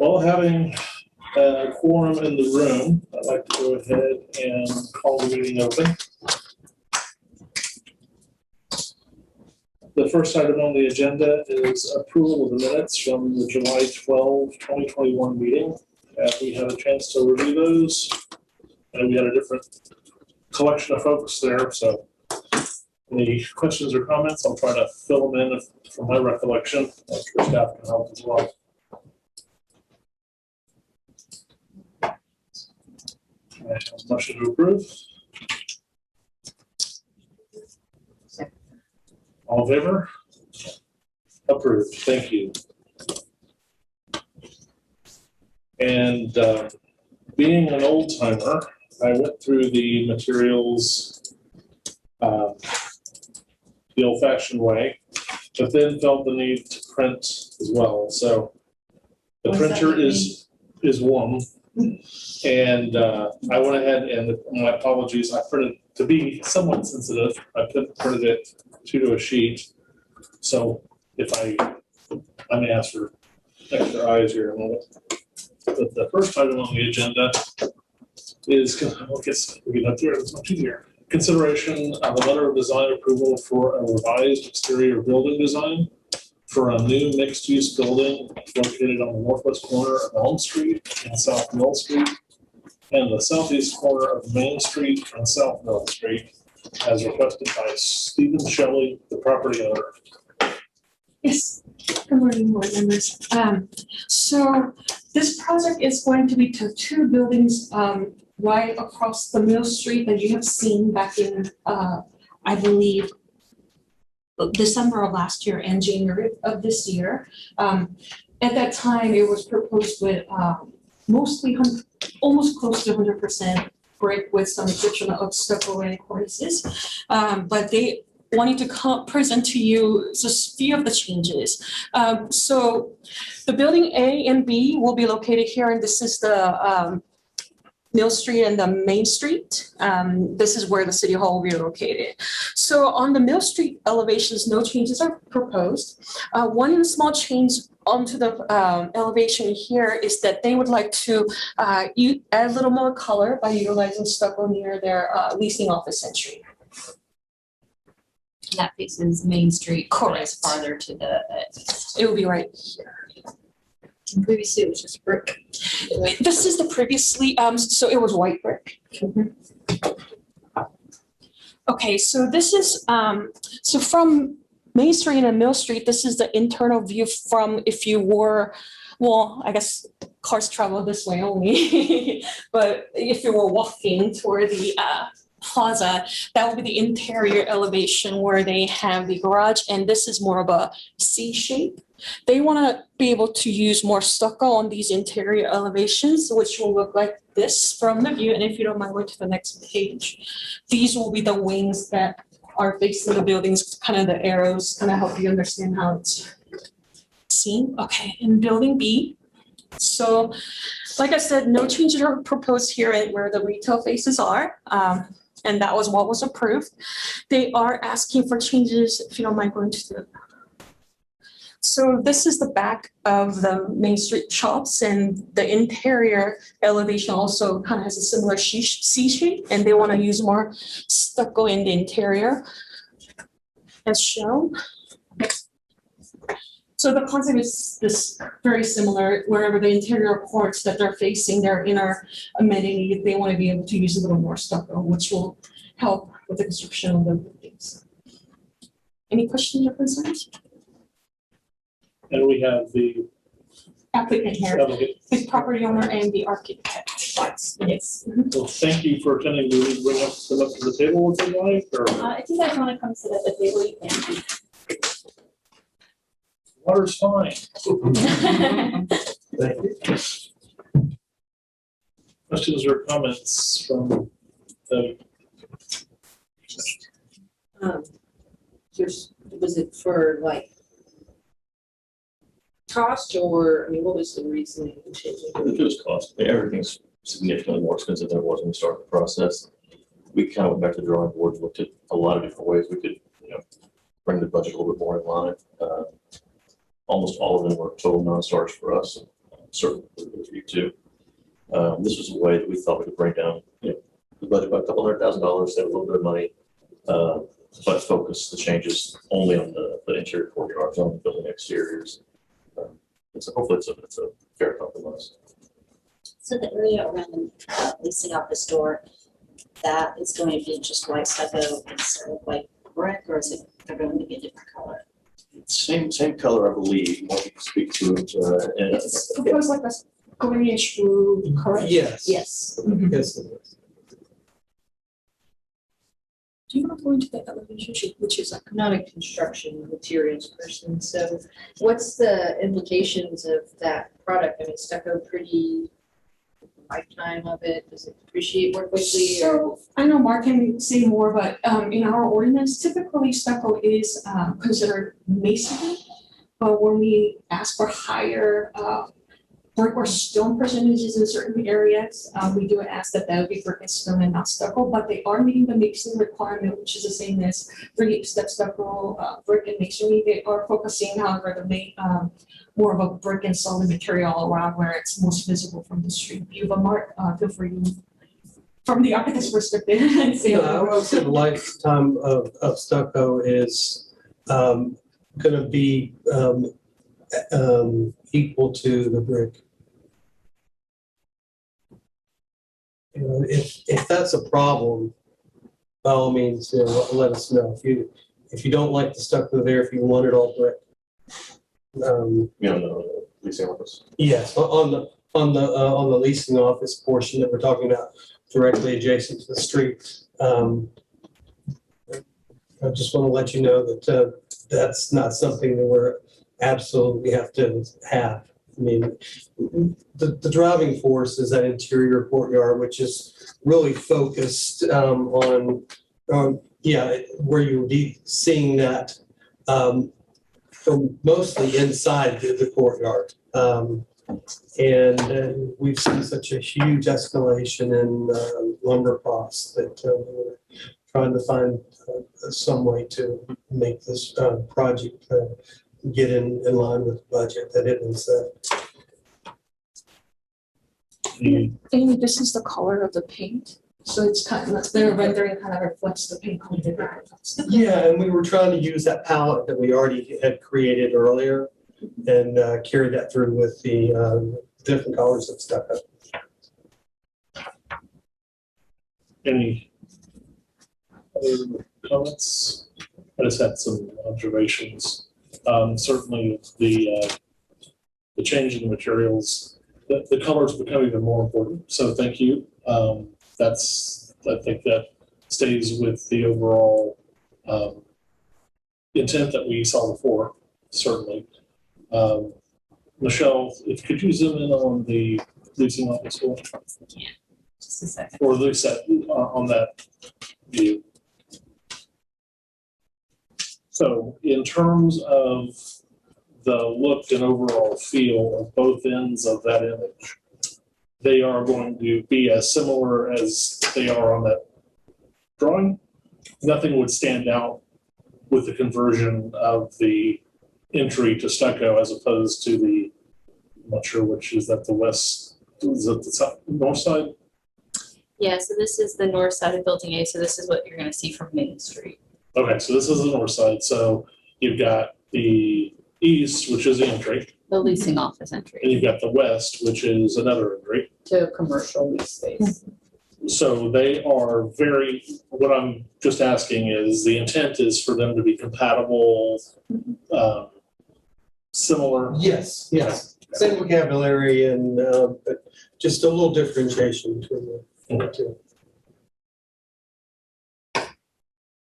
Well, having a quorum in the room, I'd like to go ahead and call the meeting open. The first item on the agenda is approval of the minutes from the July 12, 2021 meeting. We had a chance to review those, and we had a different collection of folks there, so any questions or comments, I'll try to fill them in from my recollection. I'm sure staff can help as well. I have a motion to approve. All in favor? Approved. Thank you. And being an old timer, I went through the materials the old-fashioned way, but then felt the need to print as well. So the printer is one, and I went ahead and, my apologies, I printed, to be somewhat sensitive, I printed it to a sheet. So if I may ask for extra eyes here in a moment. But the first item on the agenda is, I guess we get up there, it's much easier. Consideration of a letter of design approval for a revised exterior building design for a new mixed-use building located on the northwest corner of Elm Street and South Mill Street, and the southeast corner of Main Street and South Mill Street, as requested by Stephen Shelley, the property owner. Yes. Good morning, board members. So this project is going to be to two buildings right across the Mill Street that you have seen back in, I believe, December of last year and January of this year. At that time, it was proposed with mostly almost close to 100% brick with some addition of stucco and cornices, but they wanting to present to you just a few of the changes. So the building A and B will be located here, and this is the Mill Street and the Main Street. This is where the City Hall will be located. So on the Mill Street elevations, no changes are proposed. One small change onto the elevation here is that they would like to add a little more color by utilizing stucco near their leasing office entry. That faces Main Street. Correct. Farther to the. It will be right here. Previously, it was just brick. This is the previously, so it was white brick. Okay, so this is, so from Main Street and Mill Street, this is the internal view from if you were, well, I guess cars travel this way only, but if you were walking toward the plaza, that will be the interior elevation where they have the garage, and this is more of a C shape. They want to be able to use more stucco on these interior elevations, which will look like this from the view. And if you don't mind going to the next page, these will be the wings that are facing the buildings, kind of the arrows, kind of help you understand how it's seen. Okay, in building B. So like I said, no changes are proposed here at where the retail faces are. And that was what was approved. They are asking for changes, if you don't mind going to the. So this is the back of the Main Street shops, and the interior elevation also kind of has a similar C shape, and they want to use more stucco in the interior as shown. So the concept is this very similar, wherever the interior courts that they're facing their inner amenity, they want to be able to use a little more stucco, which will help with the construction of the buildings. Any questions or concerns? And we have the Applicant here, the property owner and the architect. Yes. Well, thank you for attending. Do we bring them up to the table if you like, or? If you guys want to come sit at the table, you can. Water's fine. Thank you. Questions or comments from the Just, was it for like cost, or, I mean, what was the reasoning in changing? It was cost. Everything's significantly more expensive than it was when we started the process. We kind of went back to the drawing board, looked at a lot of different ways we could, bring the budget a little bit more in line. Almost all of them were total non-starters for us. certain review too. This was a way that we thought we could bring down, the budget by $200,000, save a little bit of money, but focus the changes only on the interior courtyards, on the building exteriors. Hopefully it's a fair compromise. So the area around the leasing out the store, that is going to be just white stucco instead of white brick, or is it they're going to be a different color? Same color, I believe. More people speak to it, and It's proposed like a greenish blue, correct? Yes. Yes. Yes, it is. Do you want to go into the elevation sheet, which is like, I'm not a construction materials person, so what's the implications of that product? I mean, stucco pretty lifetime of it, does it depreciate more quickly or? so I know Mark can say more, but in our ordinance, typically stucco is considered masonry. But when we ask for higher brick or stone percentages in certain areas, we do ask that that would be brick and stone and not stucco, but they are meeting the masonry requirement, which is the same as three-step stucco, brick and masonry. They are focusing, however, to make more of a brick and solid material around where it's most visible from the street view. But Mark, feel free from the architect's perspective and say. No, I would say the lifetime of stucco is gonna be equal to the brick. You know, if that's a problem, by all means, let us know. If you don't like the stucco there, if you want it all brick. the leasing office. Yes, on the leasing office portion that we're talking about, directly adjacent to the street. I just want to let you know that that's not something that we're absolutely have to have. I mean, the driving force is that interior courtyard, which is really focused on where you'll be seeing that from mostly inside the courtyard. And we've seen such a huge escalation in lumber costs that we're trying to find some way to make this project get in line with the budget that it was. Amy, this is the color of the paint, so it's kind of, their rendering kind of reflects the paint on the ground. Yeah, and we were trying to use that palette that we already had created earlier and carry that through with the different colors of stucco. Any other comments? I just had some observations. Certainly the change in the materials, the colors become even more important. So thank you. I think that stays with the overall intent that we saw before, certainly. Michelle, could you zoom in on the leasing office one? Just a second. Or at least on that view. So in terms of the look and overall feel of both ends of that image, they are going to be as similar as they are on that drawing. Nothing would stand out with the conversion of the entry to stucco as opposed to the, I'm not sure which, is that the west, is that the south, north side? Yeah, so this is the north side of Building A, so this is what you're gonna see from Main Street. Okay, so this is the north side. So you've got the east, which is the entry, The leasing office and entry you've got the west, which is another entry. to commercial lease space. So they are very, what I'm just asking is, the intent is for them to be compatible, similar. Yes, same vocabulary and but just a little differentiation between the two.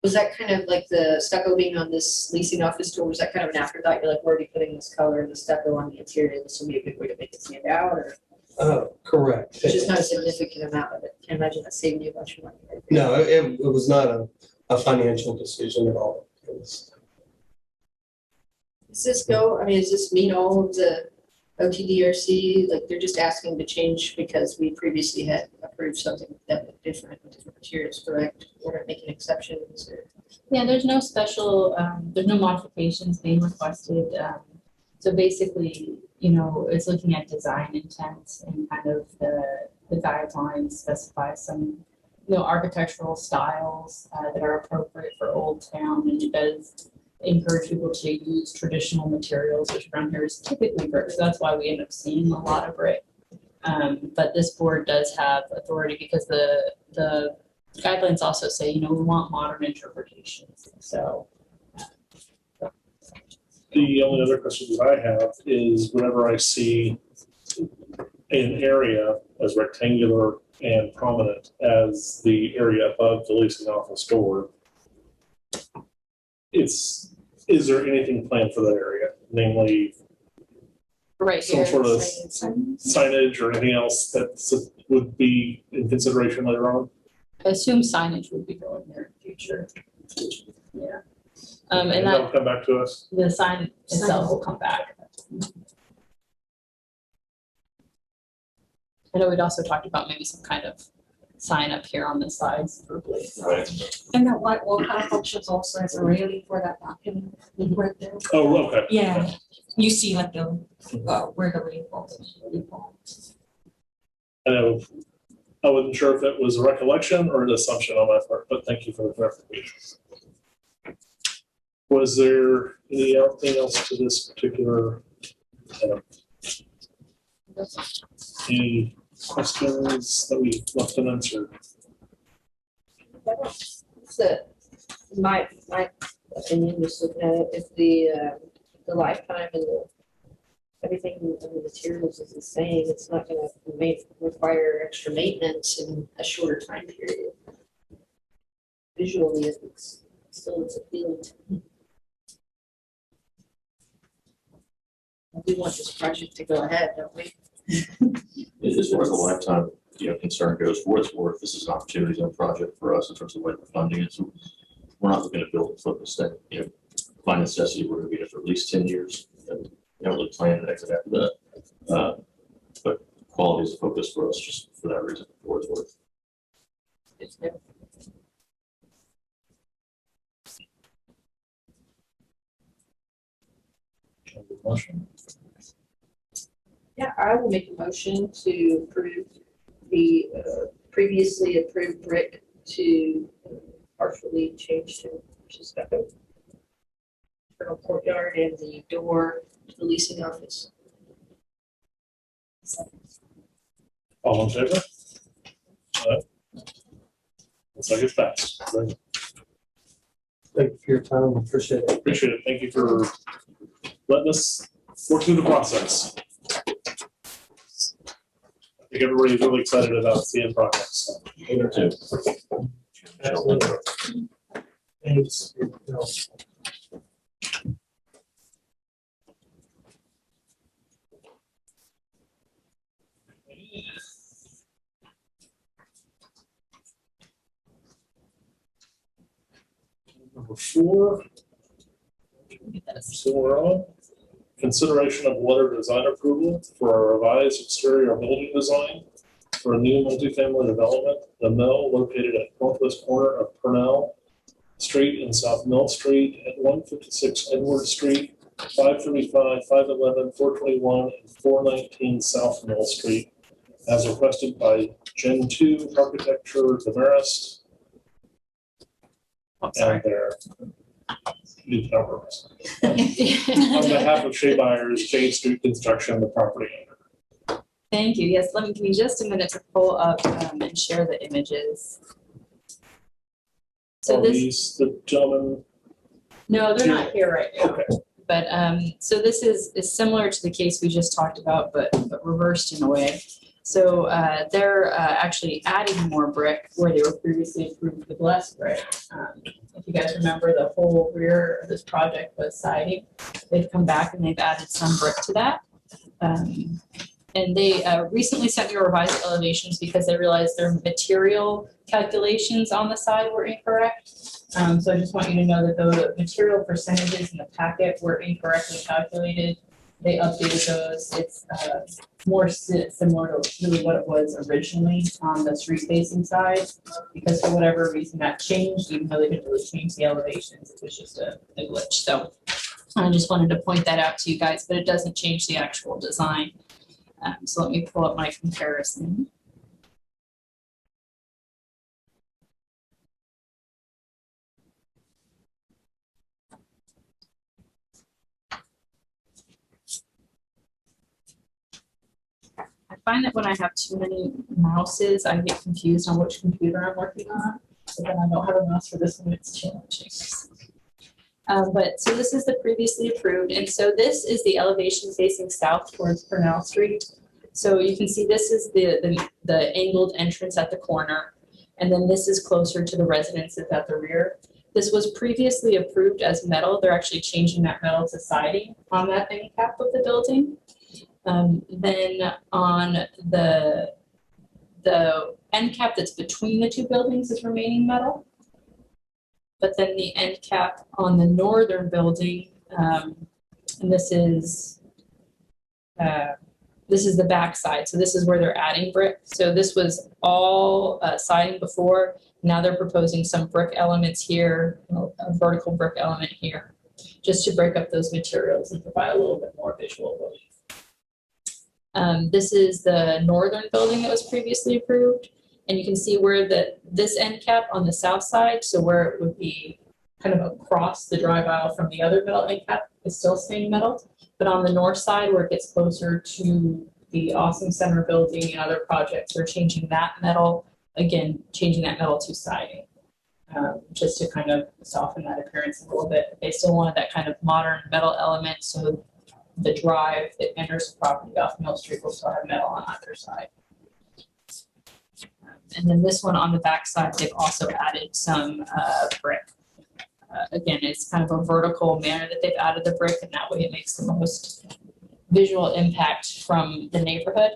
Was that kind of like the stucco being on this leasing office door, was that kind of an afterthought? You're like, we're already putting this color and the stucco on the interior, this will be a good way to make it stand out, or Correct. it's just not a significant amount of it? Can't imagine that saving you a bunch of money. Right there. No, it was not a financial decision at all. It was, Does this go, I mean, does this mean all of the OTDRC, like they're just asking to change because we previously had approved something that looked different with different materials, correct? We're not making exceptions or? Yeah, there's no special, there's no modifications being requested. So basically, you know, it's looking at design intent and kind of the guidelines specify some, you know, architectural styles that are appropriate for Old Town, and it does encourage people to use traditional materials, which around here is typically brick. So that's why we end up seeing a lot of brick. But this board does have authority because the guidelines also say, you know, we want modern interpretations. So. The only other question that I have is whenever I see an area as rectangular and prominent as the area above the leasing office door, is there anything planned for that area? Namely, Right some here. sort of signage or anything else that would be in consideration later on? I assume signage would be going there in the future. Yeah. And And that, that'll come back to us. the sign itself will come back. I know we'd also talked about maybe some kind of sign up here on the sides for Blake. Right. And that white wall kind of functions also as a railing for that balcony right there. Oh, okay. Yeah, you see like the, where the rain falls. I know, I wasn't sure if it was a recollection or an assumption on my part, but thank you for the clarification. Was there anything else to this particular item? Any questions that we left unanswered? So, my opinion, just looking at it, if the lifetime and everything in the materials is the same, it's not gonna require extra maintenance in a shorter time period. Visually, it's still appealing to me. We want this project to go ahead, don't we? As far as the lifetime, concern goes, for what it's worth, this is an opportunity zone project for us in terms of the way we're funding it. So we're not looking to build a focus that, by necessity, we're gonna be there for at least 10 years. And we don't really plan an exit after that. But quality is a focus for us just for that reason, for what it's worth. It's never- Motion. Yeah, I will make a motion to approve the previously approved brick to partially change to stucco. Internal courtyard and the door to the leasing office. All in favor? Aye. Looks like it's passed. Very good. Thank you for your time, appreciate it. Appreciate it. Thank you for letting us work through the process. I think everybody's really excited about the end project. So. There too. Absolutely. Thanks. Number 4. So we're on. Consideration of letter design approval for a revised exterior building design for a new multifamily development, the mill located at northwest corner of Purnell Street and South Mill Street at 156 Edward Street, 535, 511, 421, and 419 South Mill Street, as requested by Gen 2 Architecture Demarest Oh, sorry. and their new numbers. On behalf of Shea Buyers, Jade Street Construction, the property owner. Thank you. Yes, let me give me just a minute to pull up and share the images. So Are this, these the gentlemen? no, they're not here right now. Okay. But so this is similar to the case we just talked about, but reversed in a way. So they're actually adding more brick where they were previously approved with less brick. If you guys remember, the whole rear of this project was siding. They've come back and they've added some brick to that. And they recently sent me revised elevations because they realized their material calculations on the side were incorrect. So I just want you to know that the material percentages in the packet were incorrectly calculated. They updated those. It's more similar to really what it was originally on the street facing side, because for whatever reason that changed, even though they didn't really change the elevations, it was just a glitch. So I just wanted to point that out to you guys, but it doesn't change the actual design. So let me pull up my comparison. I find that when I have too many mouses, I get confused on which computer I'm working on. So then I don't have a mouse for this one, it's challenging. But so this is the previously approved, and so this is the elevation facing south towards Purnell Street. So you can see this is the angled entrance at the corner, and then this is closer to the residences at the rear. This was previously approved as metal. They're actually changing that metal to siding on that end cap of the building. Then on the end cap that's between the two buildings is remaining metal. But then the end cap on the northern building, and this is the back side. So this is where they're adding brick. So this was all siding before. Now they're proposing some brick elements here, a vertical brick element here, just to break up those materials and provide a little bit more visual relief. This is the northern building that was previously approved. And you can see where this end cap on the south side, so where it would be kind of across the drive aisle from the other metal end cap, is still staying metal. But on the north side, where it gets closer to the Awesome Center building and other projects, we're changing that metal, again, changing that metal to siding, just to kind of soften that appearance a little bit. They still wanted that kind of modern metal element, so the drive that enters the property off Mill Street will still have metal on either side. And then this one on the back side, they've also added some brick. Again, it's kind of a vertical manner that they've added the brick, and that way it makes the most visual impact from the neighborhood.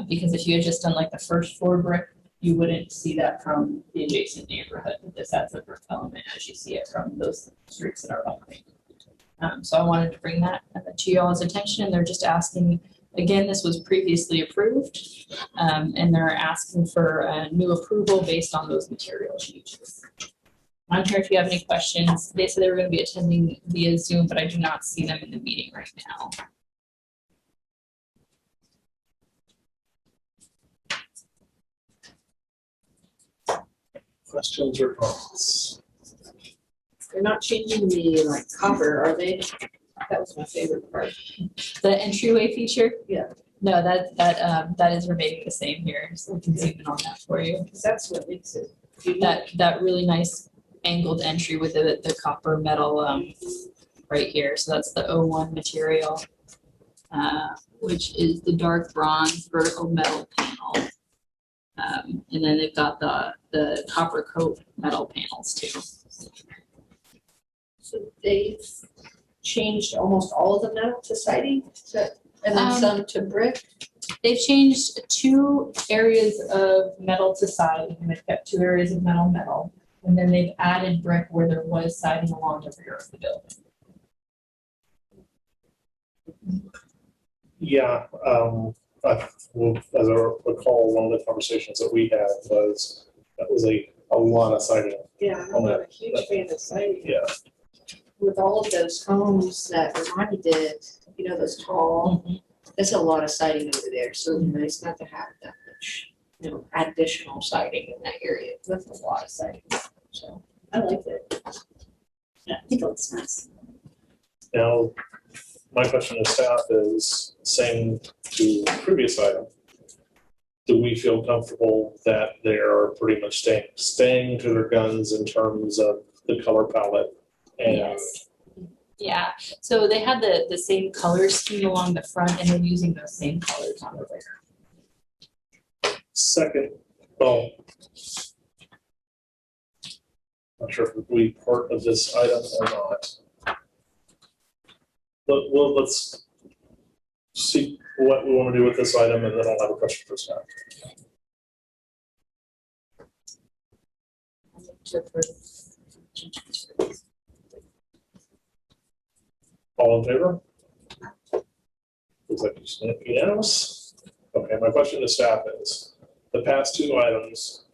Because if you had just done like the first floor brick, you wouldn't see that from the adjacent neighborhood. But this adds a brick element as you see it from those streets that are behind. So I wanted to bring that to y'all's attention, and they're just asking. Again, this was previously approved, and they're asking for a new approval based on those material changes. I'm here if you have any questions. They said they were going to be attending via Zoom, but I do not see them in the meeting right now. Questions or comments? They're not changing the like copper, are they? That was my favorite part. The entryway feature? Yeah. No, that is remaining the same here. So we can zoom in on that for you. Because that's what makes it unique. That really nice angled entry with the copper metal right here. So that's the O1 material, which is the dark bronze vertical metal panel. And then they've got the copper coat metal panels too. So they've changed almost all of the metal to siding, and then some to brick. They've changed 2 areas of metal to siding, and they've kept 2 areas of metal. And then they've added brick where there was siding along the rear of the building. Yeah, as I recall, one of the conversations that we had was that was a lot of siding. Yeah, I'm a huge fan of siding. Yeah. With all of those homes that Ramani did, you know, those tall, there's a lot of siding over there, so it's nice not to have that much, you know, additional siding in that area. That's a lot of siding, so I like it. Yeah, I think it looks nice. Now, my question to staff is same to the previous item. Do we feel comfortable that they are pretty much staying to their guns in terms of the color palette? And Yes. Yeah, so they had the same color scheme along the front, and they're using those same colors on the rear. second, well, not sure if it will be part of this item or not. But let's see what we want to do with this item, and then I'll have a question for staff. All in favor? Looks like it's unanimous. Okay, my question to staff is, the past 2 items,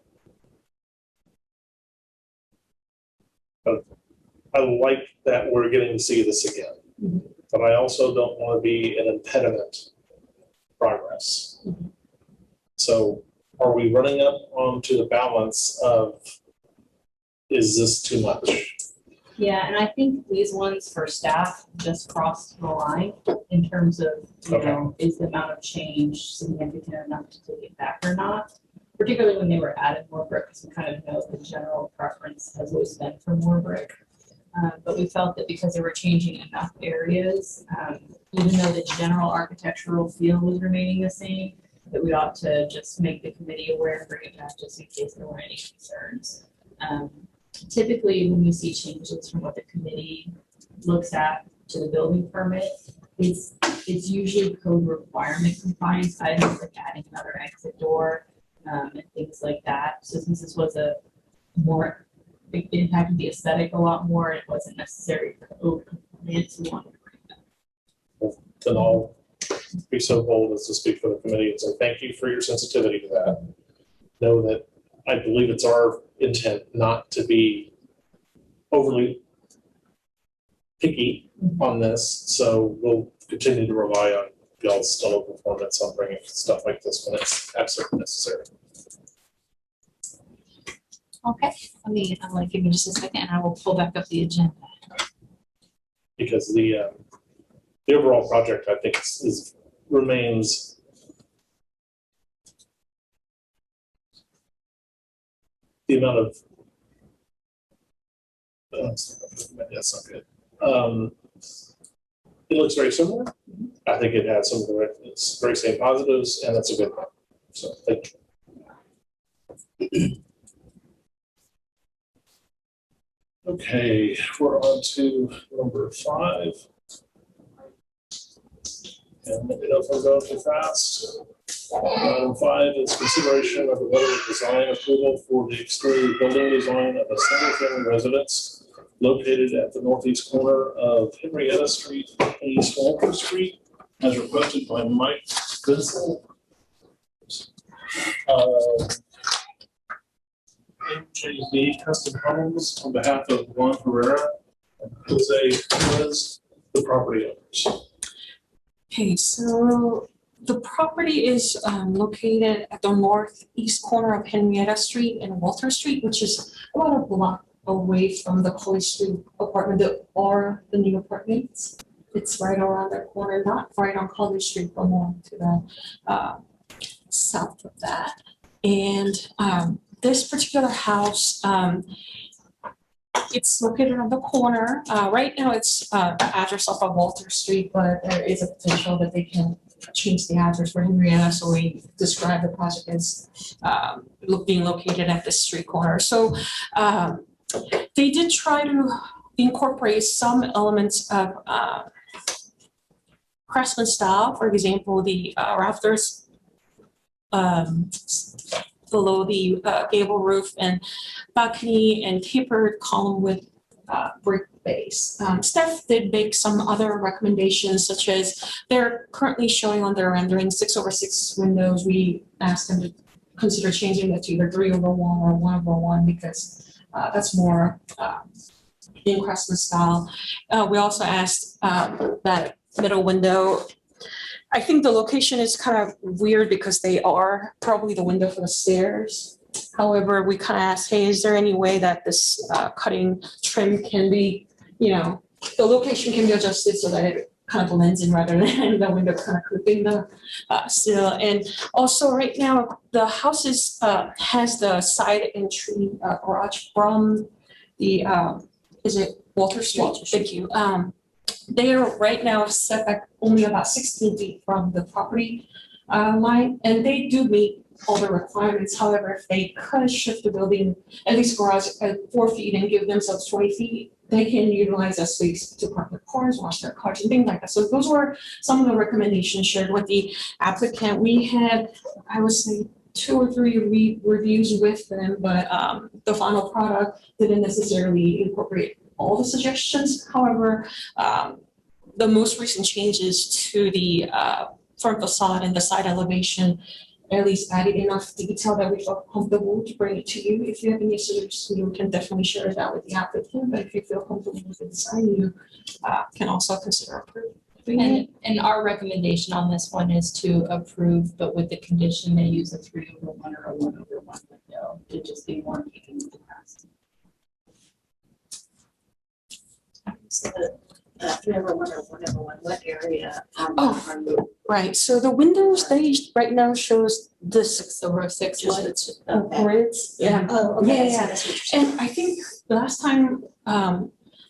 I like that we're getting to see this again. but I also don't want to be an impediment to progress. So are we running up onto the balance of, is this too much? Yeah, and I think these ones for staff just crossed the line in terms of, you know, is the amount of change significant enough to take it back or not? Particularly when they were adding more brick, because we kind of know the general preference has always been for more brick. But we felt that because they were changing enough areas, even though the general architectural feel was remaining the same, that we ought to just make the committee aware and bring it back just in case there were any concerns. Typically, when you see changes from what the committee looks at to the building permit, it's usually code requirement compliance items like adding another exit door and things like that. So since this was a more, it impacted the aesthetic a lot more, it wasn't necessary for code compliance. We wanted to bring that. Then I'll be so bold as to speak for the committee and say thank you for your sensitivity to that. Know that I believe it's our intent not to be overly picky on this, so we'll continue to rely on y'all's stellar performance on bringing stuff like this when it's absolutely necessary. Okay, I'm gonna give you just a second and I will pull back up the agenda. Because the overall project, I think, remains the amount of that's not good. It looks very similar. I think it has some of the very same positives, and that's a good one. So thank you. Okay, we're on to number 5. And let me know if I'm going too fast. Item 5 is consideration of the letter of design approval for the exterior building design of a single-family residence located at the northeast corner of Henrietta Street and East Walker Street, as requested by Mike Vinsel. MJB Custom Homes on behalf of Juan Herrera and Jose Perez, the property owners. Okay, so the property is located at the northeast corner of Henrietta Street and Walter Street, which is about a block away from the College Street apartment or the new apartments. It's right around that corner, not right on College Street, but more to the south of that. And this particular house, it's located on the corner. Right now it's address off of Walter Street, but there is a potential that they can change the address for Henrietta. So we describe the project as being located at this street corner. So they did try to incorporate some elements of craftsman style. For example, the rafters below the gable roof and balcony and tapered column with brick base. Staff did make some other recommendations, such as they're currently showing on their rendering 6/6 windows. We asked them to consider changing that to either 3/1 or 1/1 because that's more in craftsman style. We also asked that middle window. I think the location is kind of weird because they are probably the window for the stairs. However, we kind of asked, hey, is there any way that this cutting trim can be, the location can be adjusted so that it kind of blends in rather than the window kind of clipping the sill. And also right now, the house has the side entry garage from the, is it Walter Street? Walter Street. Thank you. They are right now set back only about 16 feet from the property line, and they do meet all the requirements. However, if they could shift the building, at least garage at 4 feet and give themselves 20 feet, they can utilize that space to park their cars, wash their cars, and things like that. So those were some of the recommendations shared with the applicant. We had, I would say, 2 or 3 reviews with them, but the final product didn't necessarily incorporate all the suggestions. However, the most recent changes to the front facade and the side elevation at least added enough detail that we felt comfortable to bring it to you. If you have any issues, you can definitely share that with the applicant, but if you feel comfortable with the design, you can also consider approving it. And our recommendation on this one is to approve, but with the condition they use a 3/1 or a 1/1 window to just be more in keeping with the past. So the, 3/1 or 1/1, what area Oh. are you? Right, so the windows, they right now shows this 6/6 Just lights. grids, yeah. Oh, okay. Yeah, yeah. So that's what you're saying. And I think last time,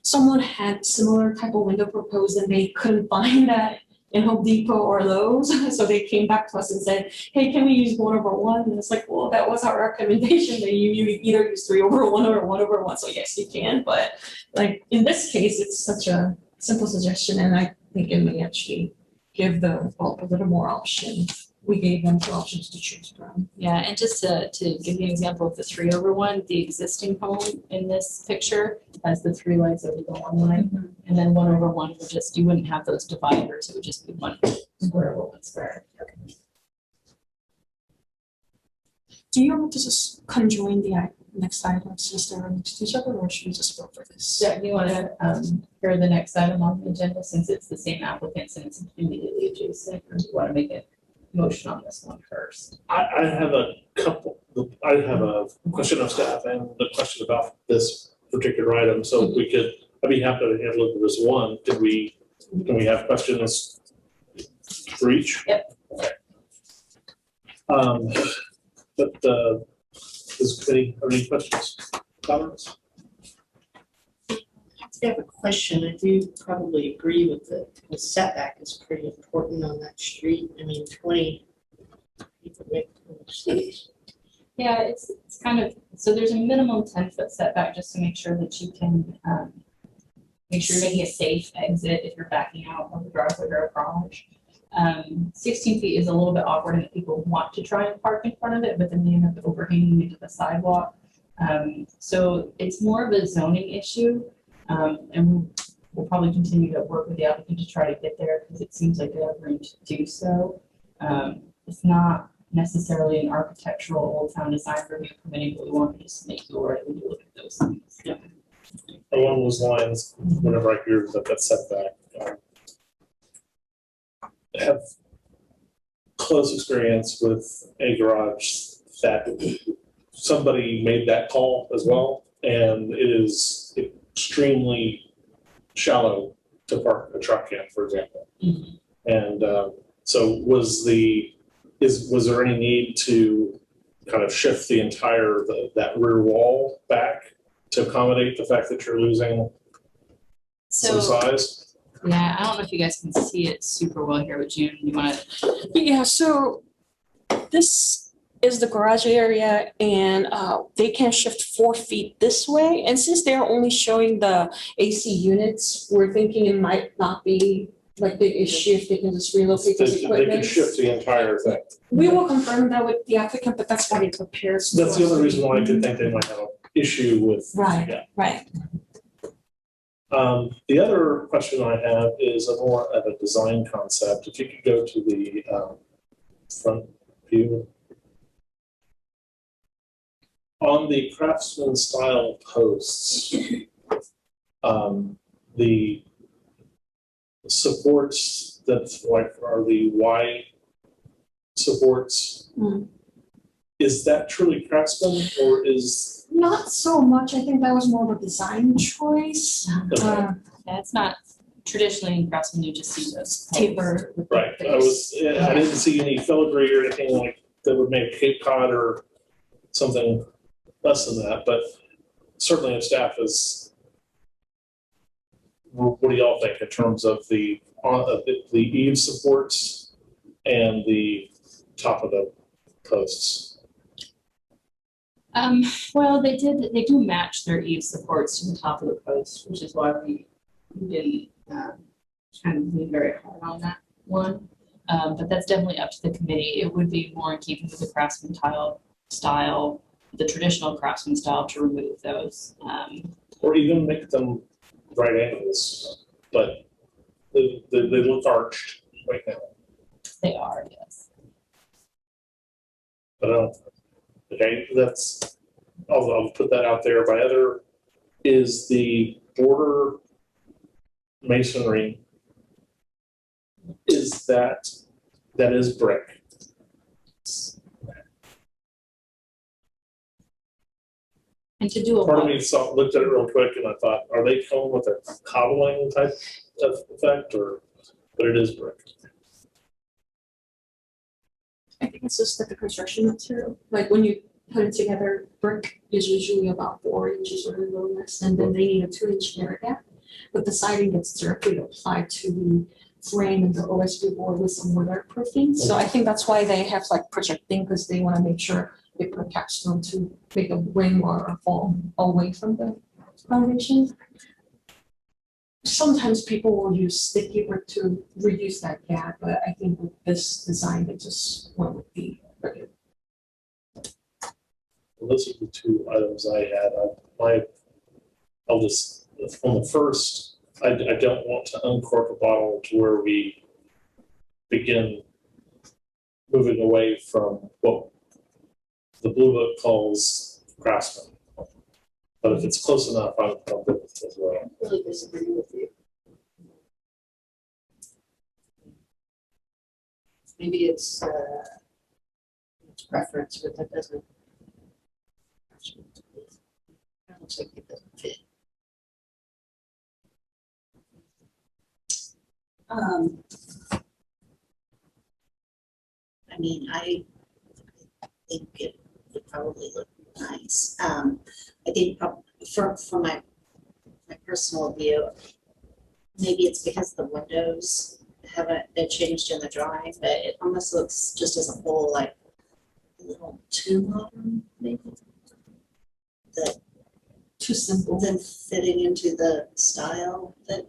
someone had similar type of window proposed and they couldn't find that in Home Depot or Lowe's. So they came back to us and said, hey, can we use 1/1? And it's like, well, that was our recommendation, that you either use 3/1 or 1/1. So yes, you can, but like in this case, it's such a simple suggestion and I think it may actually give the bulb a little more option. We gave them two options to choose from. Yeah, and just to give you an example of the 3/1, the existing home in this picture has the 3 lights over the one light. And then 1/1 would just, you wouldn't have those dividers, it would just be one square over one square. Do you want to just conjoin the next items since they're next to each other, or should we just go for this? So you want to hear the next item on the agenda since it's the same applicant and it's immediately adjacent, or do you want to make a motion on this one first? I have a couple, I have a question of staff and the question about this particular item, so if we could, I'd be happy to handle it this one. Can we have questions for each? Yep. Okay. But, does committee have any questions, comments? I have a question. I do probably agree with the setback is pretty important on that street. I mean, 20. people make mistakes. Yeah, it's kind of, so there's a minimum 10-foot setback just to make sure that you can, make sure you're making a safe exit if you're backing out of the driveway or a garage. 16 feet is a little bit awkward and people want to try and park in front of it, but then they end up overhanging into the sidewalk. So it's more of a zoning issue. And we'll probably continue to work with the applicant to try to get there because it seems like they have room to do so. It's not necessarily an architectural Old Town design review committee, but we want to just make sure that we look at those things. Yeah. Along those lines, whenever I hear that setback, I have close experience with a garage that somebody made that call as well, and it is extremely shallow to park a truck in, for example. Mhm. And so was there any need to kind of shift the entire, that rear wall back to accommodate the fact that you're losing some So, size? yeah, I don't know if you guys can see it super well here, but June, you want to? Yeah, so this is the garage area and they can shift 4 feet this way. And since they're only showing the AC units, we're thinking it might not be like big issue if they can just relocate those They equipment. can shift the entire thing. We will confirm that with the applicant, but that's what it appears. to That's the us. only reason why I could think they might have an issue with. Right, Yeah. right. The other question I have is a more of a design concept. If you could go to the front view. On the Craftsman style posts, the supports that like are the Y supports, Mm. is that truly Craftsman or is? Not so much. I think that was more of a design choice. Yeah, it's not traditionally in Craftsman, you just see those Taper. with the Right, base. I didn't see any filigree or anything like that would make Cape Cod or something less than that, but certainly if staff is, what do y'all think in terms of the eave supports and the top of the posts? Well, they do match their eave supports to the top of the post, which is why we didn't kind of lean very hard on that one. But that's definitely up to the committee. It would be more in keeping with the Craftsman style, the traditional Craftsman style to remove those. Or even make them right angles, but they look arched right now. They are, yes. I don't, okay, that's, I'll put that out there. My other is the border masonry. Is that is brick. And to do a Part of lot, me looked at it real quick and I thought, are they going with a cobbling type of effect or, but it is brick. I think it's just like the construction material, like when you put it together, brick is usually about 4 inches or a little less, and then they need a 2-inch air gap. But the siding gets directly applied to the frame and the OSB board with some waterproofing, so I think that's why they have like projecting, because they wanna make sure they put capstone to make a rainwater fall away from the foundation. Sometimes people will use sticky brick to reduce that gap, but I think with this design, they just went with the brick. Well, those are the two items I had. I'll just, on the first, I don't want to uncork a bottle to where we begin moving away from what the Blue Book calls craftsman. But if it's close enough, I'm good with it as well. I really disagree with you. Maybe it's preference, but that doesn't. That looks like it doesn't fit. I mean, I think it would probably look nice. I think from my personal view, maybe it's because the windows haven't been changed in the drawing, but it almost looks just as a whole like a little too modern, maybe. That Too simple. than fitting into the style that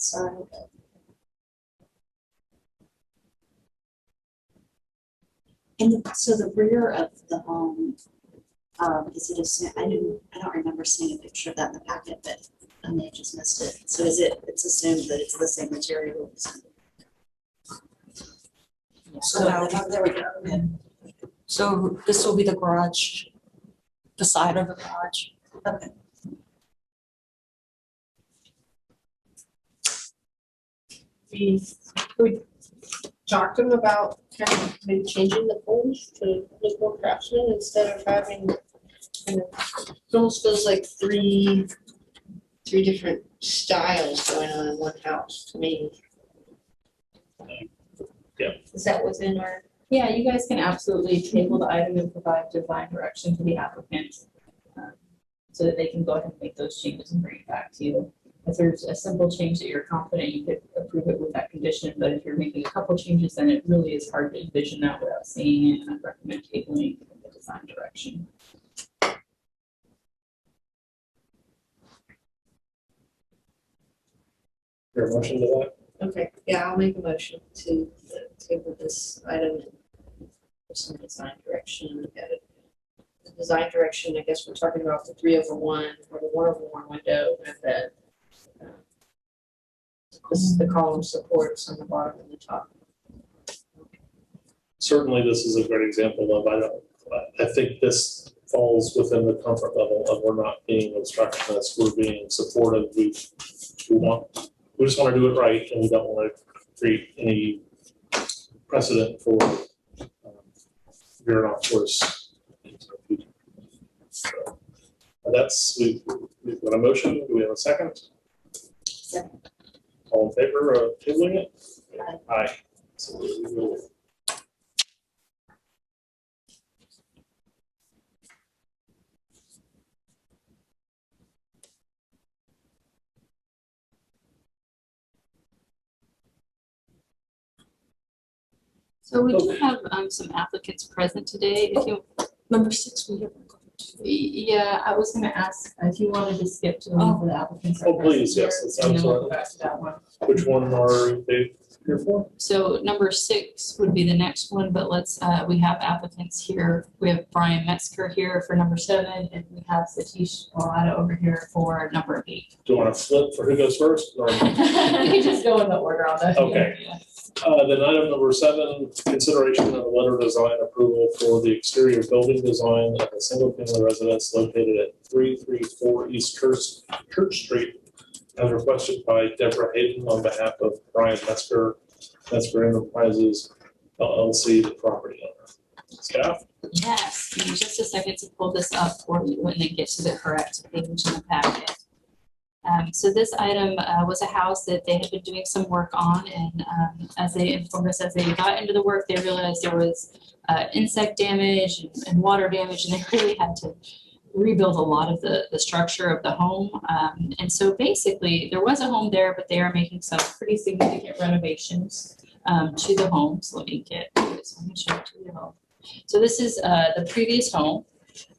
style. And so the rear of the home, is it I don't remember seeing a picture of that in the packet, but I may have just missed it. So it's assumed that it's the same materials. So There we go. Yeah. So this will be the garage, the side of the garage. Okay. We talked to them about kind of maybe changing the homes to look more craftsman instead of having, kind of, it almost feels like three different styles going on in one house to me. Yeah. Is that within our? Yeah, you guys can absolutely table the item and provide design direction to the applicant, so that they can go ahead and make those changes and bring it back to you. If there's a simple change that you're confident, you could approve it with that condition, but if you're making a couple changes, then it really is hard to envision that without seeing it, and I'd recommend tabling the design direction. Your motion to that? Okay, yeah, I'll make a motion to table this item for some design direction. The design direction, I guess we're talking about the 3/1 or the 1/1 window and the this is the column supports on the bottom and the top. Certainly, this is a great example of, I think this falls within the comfort level of we're not being obstructionist, we're being supportive. We just want to do it right, and we don't want to create any precedent for veering off course. So, we've got a motion. Do we have a second? Second. All in favor of tabling it? Aye. Aye. So we will. so we do have some applicants present today. If you, Number 6, we haven't got to. Yeah, I was gonna ask if you wanted to skip to one for the applicants. Oh, please, yes, And then we'll sorry. go back to that one. Which one are they? here for? So number 6 would be the next one, but let's, we have applicants here. We have Brian Metzger here for number 7, and we have Satish Malata over here for number 8. Do you want to flip for who goes first? Or- We can just go in the order on that. Okay. Yeah. Then item number 7, consideration of a letter of design approval for the exterior building design of a single-family residence located at 334 East Church Street, as requested by Deborah Hayden on behalf of Brian Metzger, Metzger Enterprises LLC, the property owner. Staff? Yes, give me just a second to pull this up for you and then get to the correct page in the packet. So this item was a house that they had been doing some work on, and as they informed us, as they got into the work, they realized there was insect damage and water damage, and they really had to rebuild a lot of the structure of the home. And so basically, there was a home there, but they are making some pretty significant renovations to the home. So let me get this. Let me show it to you all. So this is the previous home.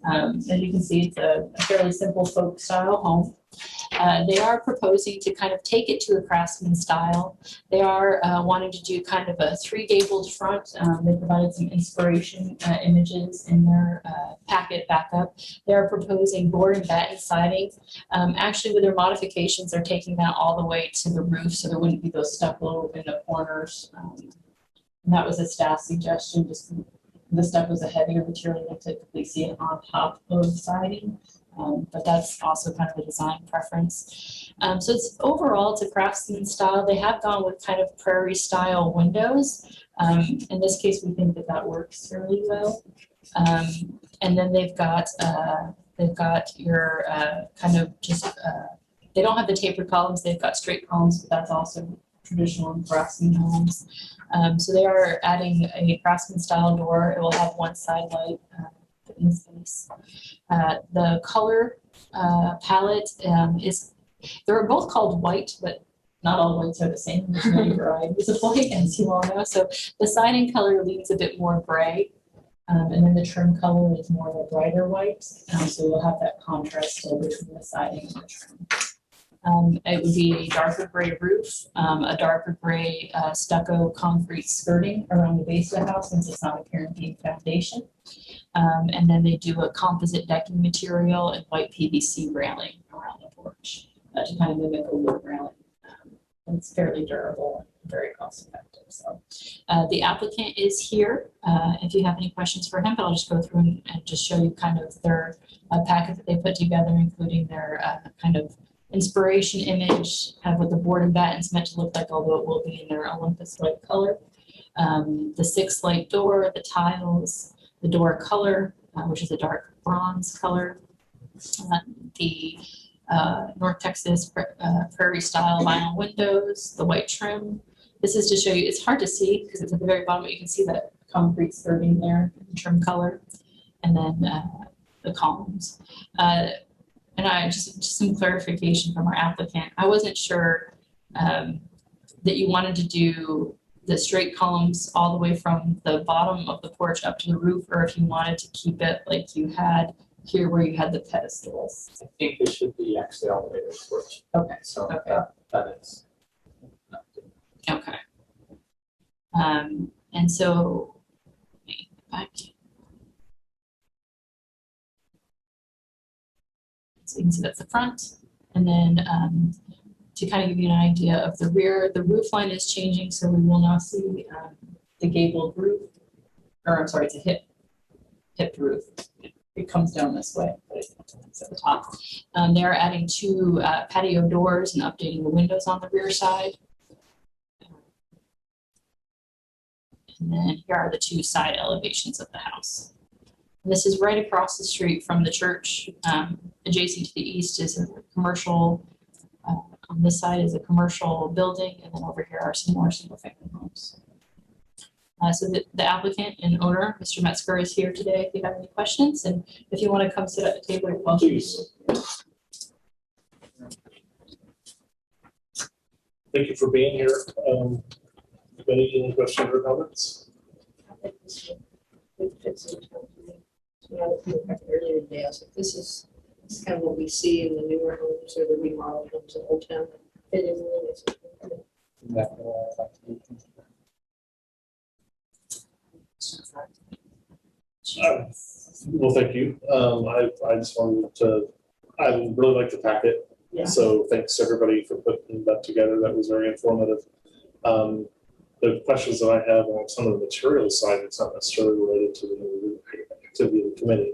As you can see, it's a fairly simple folk style home. They are proposing to kind of take it to a craftsman style. They are wanting to do kind of a 3-gabled front. They provided some inspiration images in their packet backup. They are proposing board and batten siding. Actually, with their modifications, they're taking that all the way to the roof, so there wouldn't be those stucco in the corners. And that was a staff suggestion. Just the stucco is a heavier material than typically see it on top of siding. But that's also kind of a design preference. So it's overall, it's a craftsman style. They have gone with kind of prairie style windows. In this case, we think that that works really well. And then they've got your kind of just, they don't have the tapered columns, they've got straight columns, but that's also traditional in craftsman homes. So they are adding a craftsman style door. It will have one side light in this case. The color palette is, they're both called white, but not all whites are the same. There's many varieties of white, as you all know. So the siding color leans a bit more gray, and then the trim color is more of a brighter white. So you'll have that contrast between the siding and the trim. It would be a darker gray roof, a darker gray stucco concrete skirting around the base of the house, since it's not a pier and beam foundation. And then they do a composite decking material and white PVC railing around the porch to kind of mimic a wood railing. And it's fairly durable and very cost effective. So the applicant is here. If you have any questions for him, but I'll just go through and just show you kind of their packet that they put together, including their kind of inspiration image, kind of what the board and batten's meant to look like, although it will be in their Olympus white color. The 6-light door, the tiles, the door color, which is a dark bronze color, the North Texas prairie style vinyl windows, the white trim. This is to show you, it's hard to see because it's at the very bottom, but you can see that concrete skirting there, the trim color, and then the columns. And I just some clarification from our applicant. I wasn't sure that you wanted to do the straight columns all the way from the bottom of the porch up to the roof, or if you wanted to keep it like you had here where you had the pedestals. I think it should be actually all the way to the porch. Okay. So Okay. that is. Okay. And so, let me go back. So you can see that's the front, and then to kind of give you an idea of the rear, the roof line is changing, so we will now see the gabled roof, or I'm sorry, it's a hipped roof. It comes down this way, but it's at the top. They're adding 2 patio doors and updating the windows on the rear side. And then here are the 2 side elevations of the house. And this is right across the street from the church. Adjacent to the east is a commercial, on this side is a commercial building, and then over here are some more single-family homes. So the applicant and owner, Mr. Metzger, is here today if you have any questions, and if you want to come sit at the table, you're welcome. Please. Thank you for being here. Any questions or comments? Earlier today, I was like, this is kind of what we see in the newer homes or the remodeled homes in Old Town. Fit in really nicely. Exactly what I'd like to do. Well, thank you. I just wanted to, I really like the packet. Yeah. So thanks everybody for putting that together. That was very informative. The questions that I have on some of the material side, it's not necessarily related to the activity of the committee.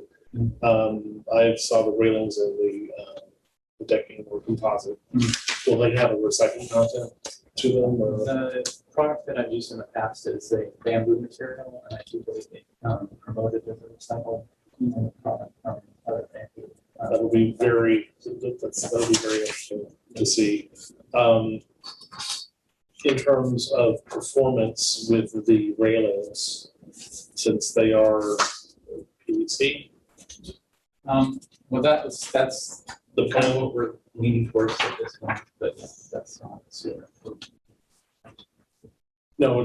I saw the railings and the decking were composite. Will they have a recycling content to them or? The product that I've used in the past is a bamboo material, and I do believe they promoted as a recycled product from other bamboo. That'll be very, that'll be very interesting to see. In terms of performance with the railings, since they are PVC, Well, that's the kind of plan, what we're leaning towards at this point, but that's not sooner. no,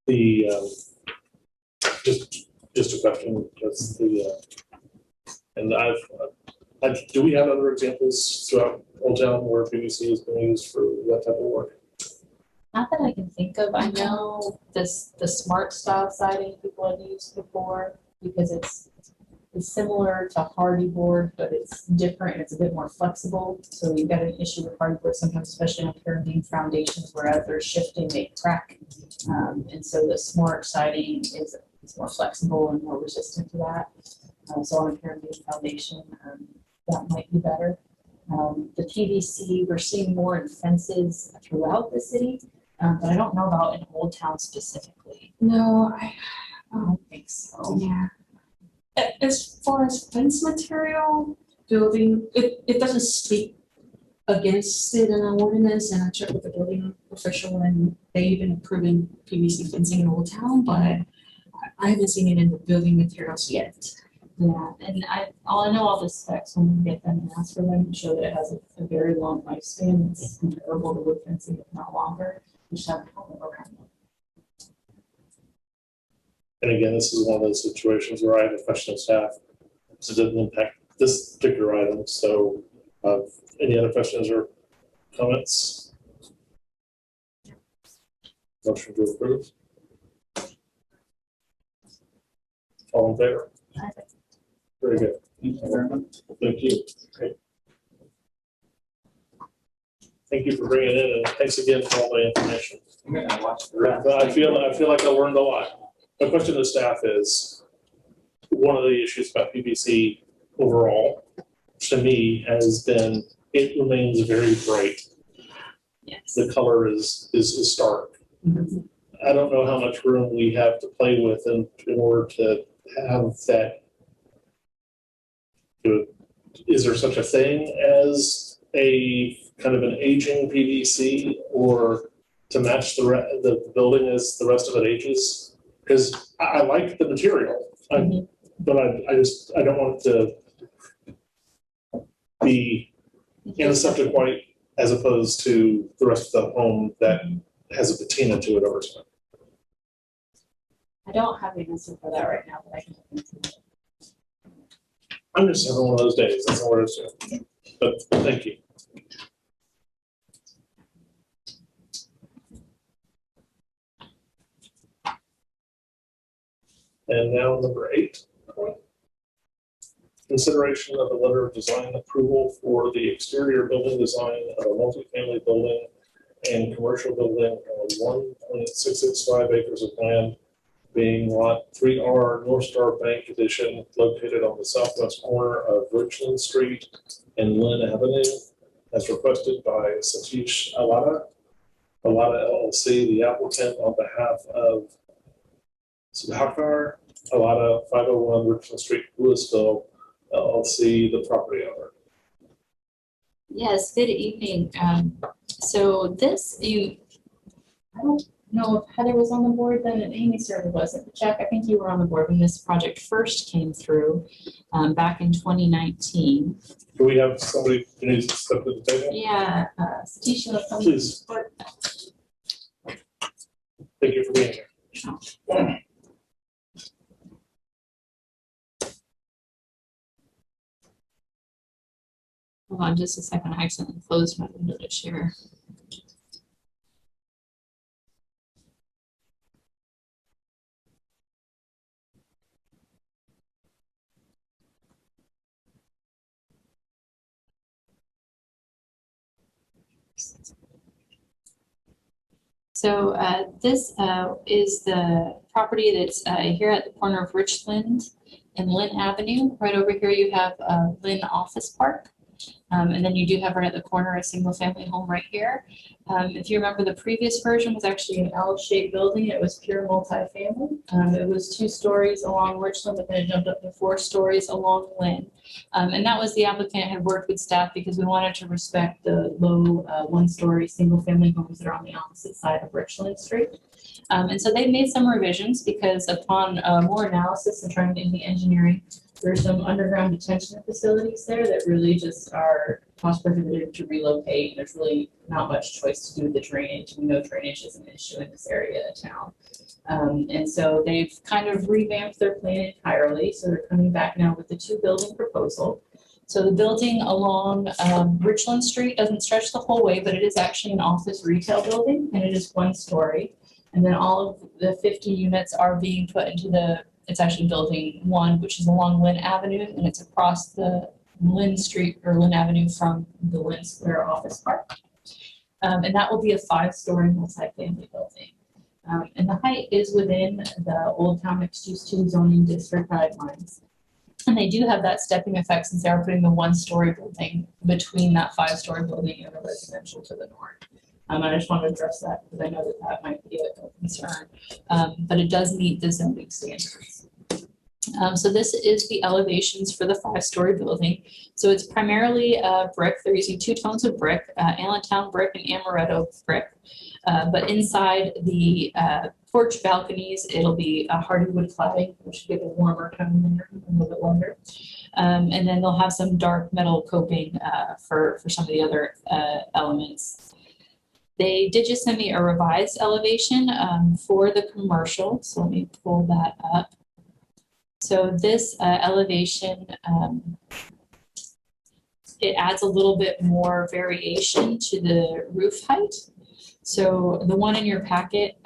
the, just a question, because and do we have other examples throughout Old Town where PVC has been used for that type of work? Not that I can think of. I know the smart style siding people have used before because it's similar to hardy board, but it's different and it's a bit more flexible. So we've got an issue with hardy board sometimes, especially on pyramidine foundations, where as they're shifting, they crack. And so the smart siding is more flexible and more resistant to that. So on a pyramidine foundation, that might be better. The PVC, we're seeing more in fences throughout the city, but I don't know about in Old Town specifically. No, I don't think so. yeah. As far as fence material, building, it doesn't speak against it in our ordinance, and I checked with the building official and they even approving PVC fencing in Old Town, but I haven't seen it in the building materials yet. Yeah, and I know all the specs when we get them and ask for them and show that it has a very long lifespan. It's comparable to wood fencing, if not longer. We should have a problem around it. And again, this is one of those situations where I have a question of staff, so it doesn't impact this particular item. So any other questions or comments? Motion to approve. All in favor? Very good. Thank you very much. Thank you. Great. Thank you for bringing it in, and thanks again for all the information. I'm gonna watch the rest. I feel like I learned a lot. My question to staff is, one of the issues about PVC overall, to me, has been it remains very bright. Yes. The color is stark. I don't know how much room we have to play with in order to have that. Is there such a thing as a kind of an aging PVC, or to match the building as the rest of it ages? Because I like the material, but I don't want it to be in a septic white as opposed to the rest of the home that has a patina to it over time. I don't have the answer for that right now, but I can look into it. I'm just having one of those days, that's all it is. But thank you. And now number 8. Consideration of a letter of design approval for the exterior building design of a multifamily building and commercial building on 1.665 acres of land, being lot 3R North Star Bank Edition, located on the southwest corner of Richland Street and Lynn Avenue, as requested by Satish Alada LLC, the applicant, on behalf of Sudhakar Alada, 501 Richland Street, Louisville, LLC, the property owner. Yes, good evening. So this, I don't know if Heather was on the board then, and Amy certainly wasn't. Jack, I think you were on the board when this project first came through back in 2019. Do we have somebody who needs to step to the table? Yeah, Satisha, Please. Thank you for being here. hold on just a second. I accidentally closed my window to share. So this is the property that's here at the corner of Richland and Lynn Avenue. Right over here you have Lynn Office Park. And then you do have right at the corner a single family home right here. If you remember, the previous version was actually an L-shaped building. It was pure multifamily. It was 2 stories along Richland, but then it jumped up to 4 stories along Lynn. And that was the applicant had worked with staff because we wanted to respect the low 1-story single family homes that are on the opposite side of Richland Street. And so they made some revisions because upon more analysis and trying to do the engineering, there's some underground detention facilities there that really just are cost prohibitive to relocate. There's really not much choice to do with the drainage. We know drainage is an issue in this area of town. And so they've kind of revamped their plan entirely. So they're coming back now with the 2 building proposal. So the building along Richland Street doesn't stretch the whole way, but it is actually an office retail building and it is 1 story. And then all of the 50 units are being put into it's actually building 1, which is along Lynn Avenue, and it's across the Lynn Street or Lynn Avenue from the Lynn Square Office Park. And that will be a 5-story multifamily building. And the height is within the Old Town Mixed Use 2 zoning district guidelines. And they do have that stepping effect since they are putting the 1-story building between that 5-story building and the residential to the north. And I just want to address that because I know that that might be a concern, but it does meet the zoning standards. So this is the elevations for the 5-story building. So it's primarily brick. They're using 2 tones of brick, Allentown brick and Amaretto brick. But inside the porch balconies, it'll be a hardwood cladding, which should give a warmer tone there, a little bit longer. And then they'll have some dark metal coping for some of the other elements. They did just send me a revised elevation for the commercial, so let me pull that up. So this elevation, it adds a little bit more variation to the roof height. So the one in your packet,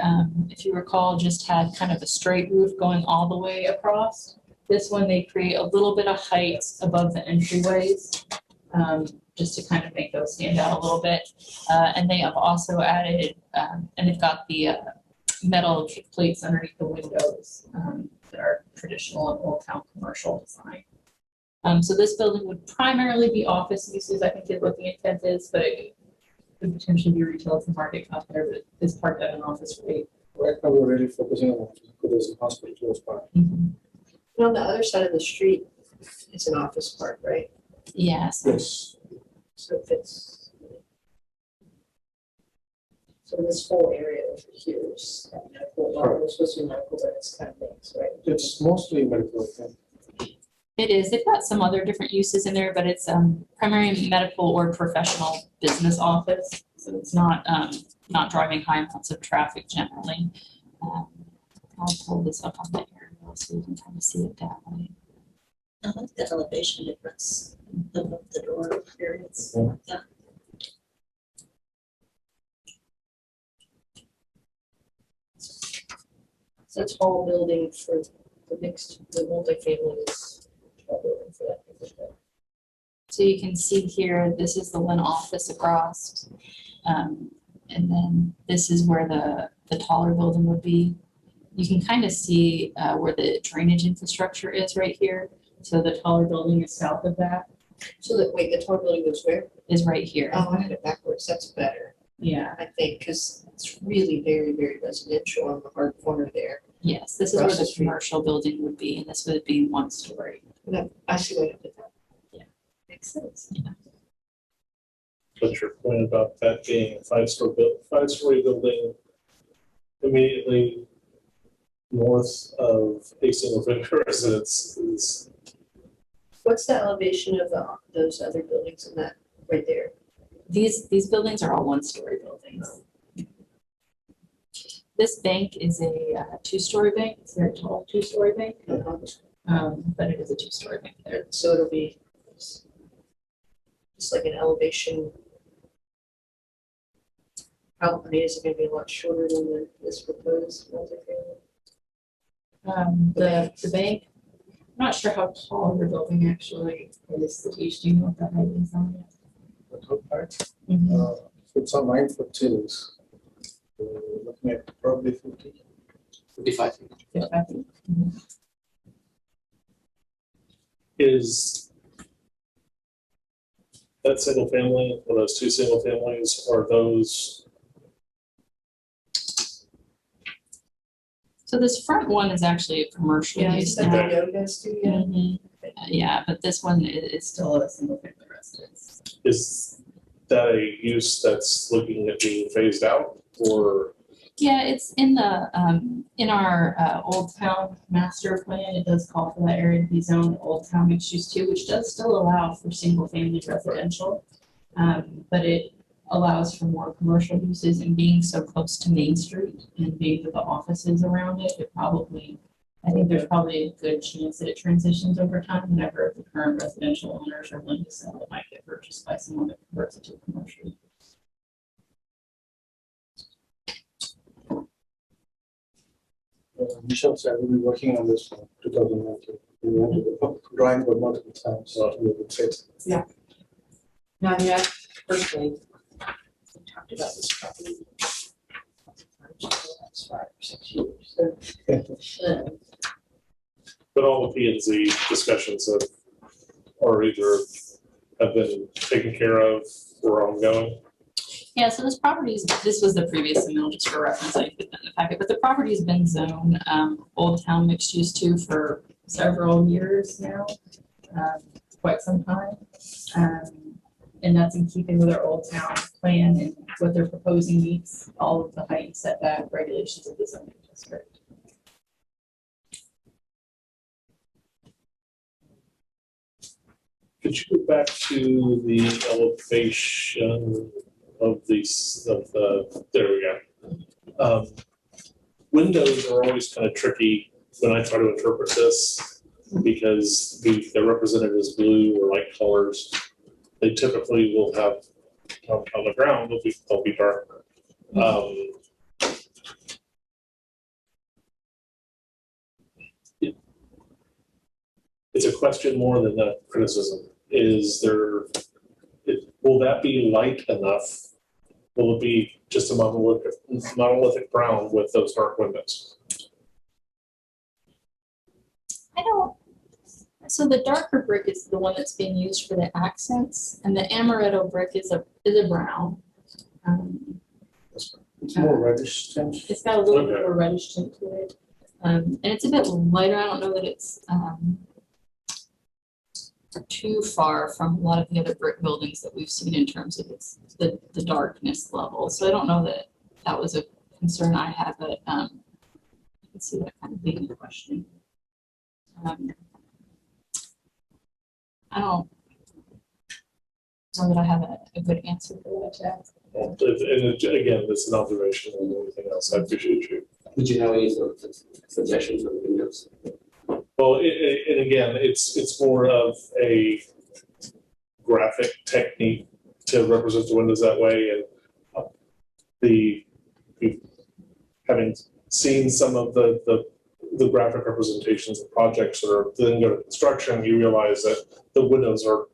if you recall, just had kind of a straight roof going all the way across. This one, they create a little bit of height above the entryways. Just to kind of make those stand out a little bit. And they have also added, and they've got the metal kick plates underneath the windows that are traditional and Old Town commercial design. So this building would primarily be office uses, I think is what the intent is, but it could potentially be retail if the market out there, but it's parked at an office rate. Right now, we're really focusing on because there's a hospital close by. And on the other side of the street, it's an office park, right? Yes. Yes. So if it's. So this whole area over here is medical, well, it's supposed to be medical, but it's kind of mixed, right? It's mostly medical. It is. They've got some other different uses in there, but it's primarily medical or professional business office. So it's not driving high amounts of traffic generally. I'll pull this up on the aerial so you can kind of see it that way. I like the elevation difference above the door areas. Yeah. So it's all building for the multifamily is all building for that. So you can see here, this is the Lynn office across. And then this is where the taller building would be. You can kind of see where the drainage infrastructure is right here. So the taller building is south of that. So that, wait, the taller building goes where? Is right here. Oh, I had it backwards. That's better, Yeah. I think, because it's really very, very residential on the hard corner there. Yes, this is where Across the the street. commercial building would be, and this would be 1 story. No, I see what you did there. Yeah. Makes sense. But your point about that being a 5-story building immediately north of a single family residence is. What's the elevation of those other buildings in that right there? These buildings are all 1-story buildings. This bank is a 2-story bank. It's a very tall 2-story bank, but it is a 2-story bank there. So it'll be just like an elevation. How many is it going to be a lot shorter than this proposed multifamily? The bank, I'm not sure how tall the building actually is. Satish, do you know what that height is on it? The top part, Mhm. It's on 9 foot 2s. We're looking at probably 50. 55. Is that single family, or those two single families, are those, So this front one is actually a commercial Yeah, you use said now. the yoga studio. Mhm. Yeah, but this one is still a single family residence. is that a use that's looking at being phased out, or? Yeah, it's in in our Old Town master plan, it does call for that area to be zoned Old Town mixed use too, which does still allow for single family residential. But it allows for more commercial uses, and being so close to Main Street and being with the offices around it, I think there's probably a good chance that it transitions over time whenever the current residential owners are willing to sell, it might get purchased by someone that converts it to commercial. Michelle said we'll be working on this for 2019. We went to the drawing board multiple times, so we would fit. No, I mean, I personally talked about this property. That's 5 or 6 years. So, But all the P and Z discussions are either have been taken care of or ongoing. Yeah, so this was the previous email, just for reference, I put that in the packet, but the property's been zoned, Old Town mixed use too for several years now, quite some time. And that's in keeping with our Old Town plan, and what they're proposing meets all of the height and setback regulations of the zoning district. Could you go back to the elevation of there we go. Windows are always kind of tricky when I try to interpret this, because they're represented as blue or light colors. They typically will have, on the ground, they'll be darker. It's a question more than a criticism. Will that be light enough? Will it be just a monolithic brown with those dark windows? So the darker brick is the one that's being used for the accents, and the amaretto brick is a brown. It's more reddish tinge. It's got a little bit Okay. of a reddish tint to it. And it's a bit lighter. I don't know that it's too far from a lot of the other brick buildings that we've seen in terms of the darkness level. So I don't know that that was a concern I had, but I can see that kind of being a question. I don't know that I have a good answer for that. Again, it's an observation and anything else. I appreciate you. Would you have any sort of suggestions for the windows? Well, and again, it's more of a graphic technique to represent the windows that way, and having seen some of the graphic representations of projects that are then go to construction, you realize that the windows are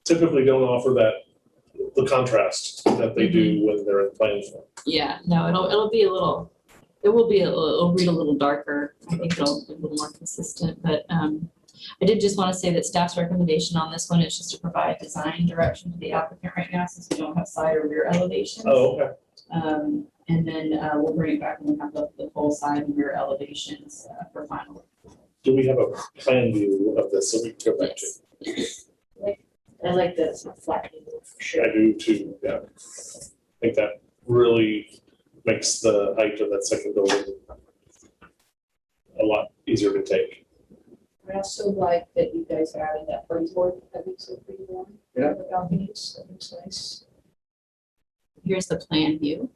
typically don't offer the contrast that they do when they're in plan form. Yeah, no, it'll read a little darker. I think it'll be a little more consistent, but I did just want to say that staff's recommendation on this one is just to provide design direction to the applicant right now, since we don't have side or rear elevations. Oh, okay. And then we'll bring it back when we have the full side and rear elevations for final. Do we have a plan view of this so we can go back to? Yes. I like the flat view for sure. I do too, yeah. I think that really makes the height of that second building a lot easier to take. I also like that you guys added that board. That makes it pretty warm. Yeah. The balconies, that looks nice. Here's the plan view.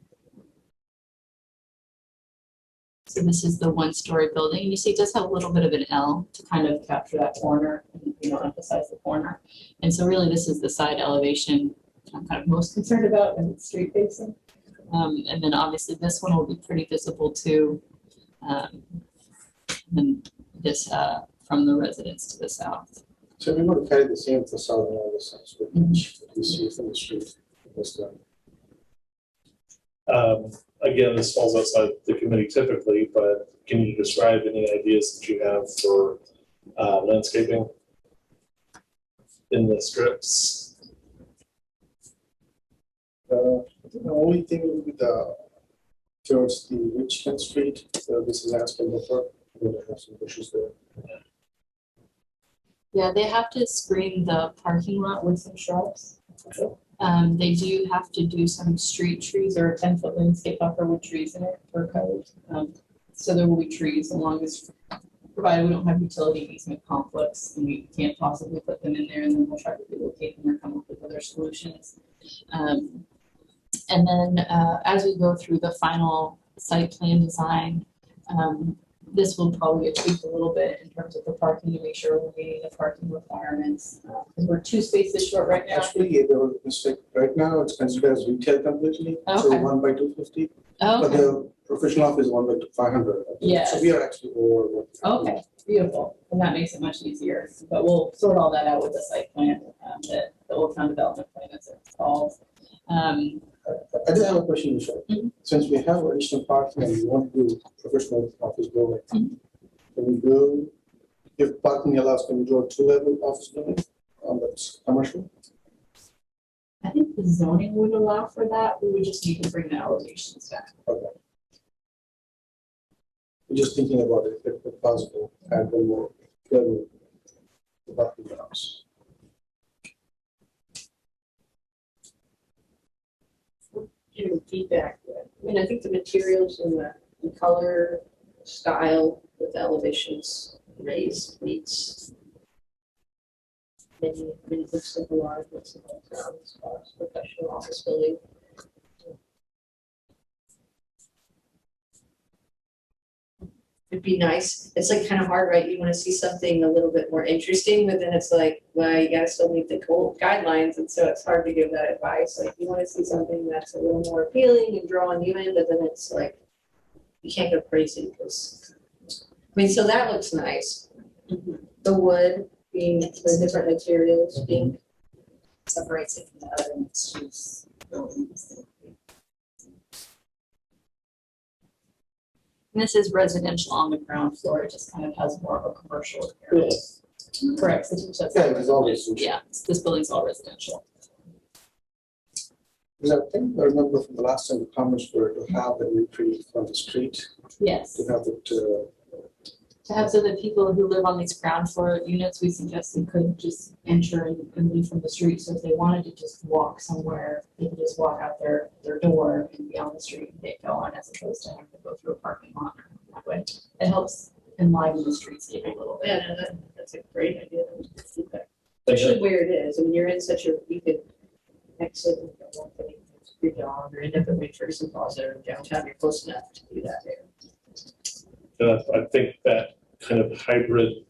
So this is the one-story building. You see it does have a little bit of an L to kind of capture that corner and emphasize the corner. And so really this is the side elevation I'm kind of most concerned about, and it's street facing. And then obviously this one will be pretty visible too. And then this from the residence to the south. So we want to carry the same facade on all the sides, which you see from the street. Again, this falls outside the committee typically, but can you describe any ideas that you have for landscaping in the strips? The only thing will be towards the Richmond Street, so this is aspen buffer, we're gonna have some bushes there. Yeah, they have to screen the parking lot with some shrubs. They do have to do some street trees or a 10-foot landscape buffer with trees in it for code. So there will be trees as long as, provided we don't have utility easement conflicts and we can't possibly put them in there, and then we'll try to relocate them or come up with other solutions. And then as we go through the final site plan design, this will probably get tweaked a little bit in terms of the parking to make sure we're meeting the parking requirements. Because we're 2 spaces short right now. Actually, yeah, there was a mistake. Right now, it's considered as retail completely, so Okay. 1 by 250. Oh, But okay, the professional office is 1 by 500. Yes. So we are actually over. okay, beautiful. And that makes it much easier. But we'll sort all that out with the site plan, the Old Town Development Plan as it's called. I do have a question, Michelle. Mhm. Since we have additional parking and we want to do professional office building, Mhm. can we go, if parking allows, can we do a 2-level office building on the commercial? I think the zoning would allow for that. We would just need to bring the elevations back. Okay. We're just thinking about it, if possible, add one more level to parking lots. Feedback. I mean, I think the materials and the color, style with elevations, raised meets many looks like a lot of what's professional office building. It'd be nice. It's like kind of hard, right? You want to see something a little bit more interesting, but then it's like, well, you gotta still meet the code guidelines, and so it's hard to give that advice. Like, you want to see something that's a little more appealing and drawing you in, but then it's like, you can't go crazy because, I mean, so that looks nice. The wood being the different materials being. Separates it from the other mixed use buildings. And this is residential on the ground floor. It just kind of has more of a commercial appearance. Correct. Yeah, it is always. Yeah, this building's all residential. Because I think I remember from the last time the comments were to have the retreat from the street, Yes. to have it, To have so that people who live on these ground floor units, we suggested could just enter and leave from the street. So if they wanted to just walk somewhere, they could just walk out their door and be on the street and get going, as opposed to having to go through a parking lot that way. It helps enliven the streetscape a little bit. Yeah, no, that's a great idea. Feedback. Especially where it is. I mean, you're in such a, you could exit and go one thing, your dog, or end up at McPherson Plaza or downtown. You're close enough to do that there. And I think that kind of hybrid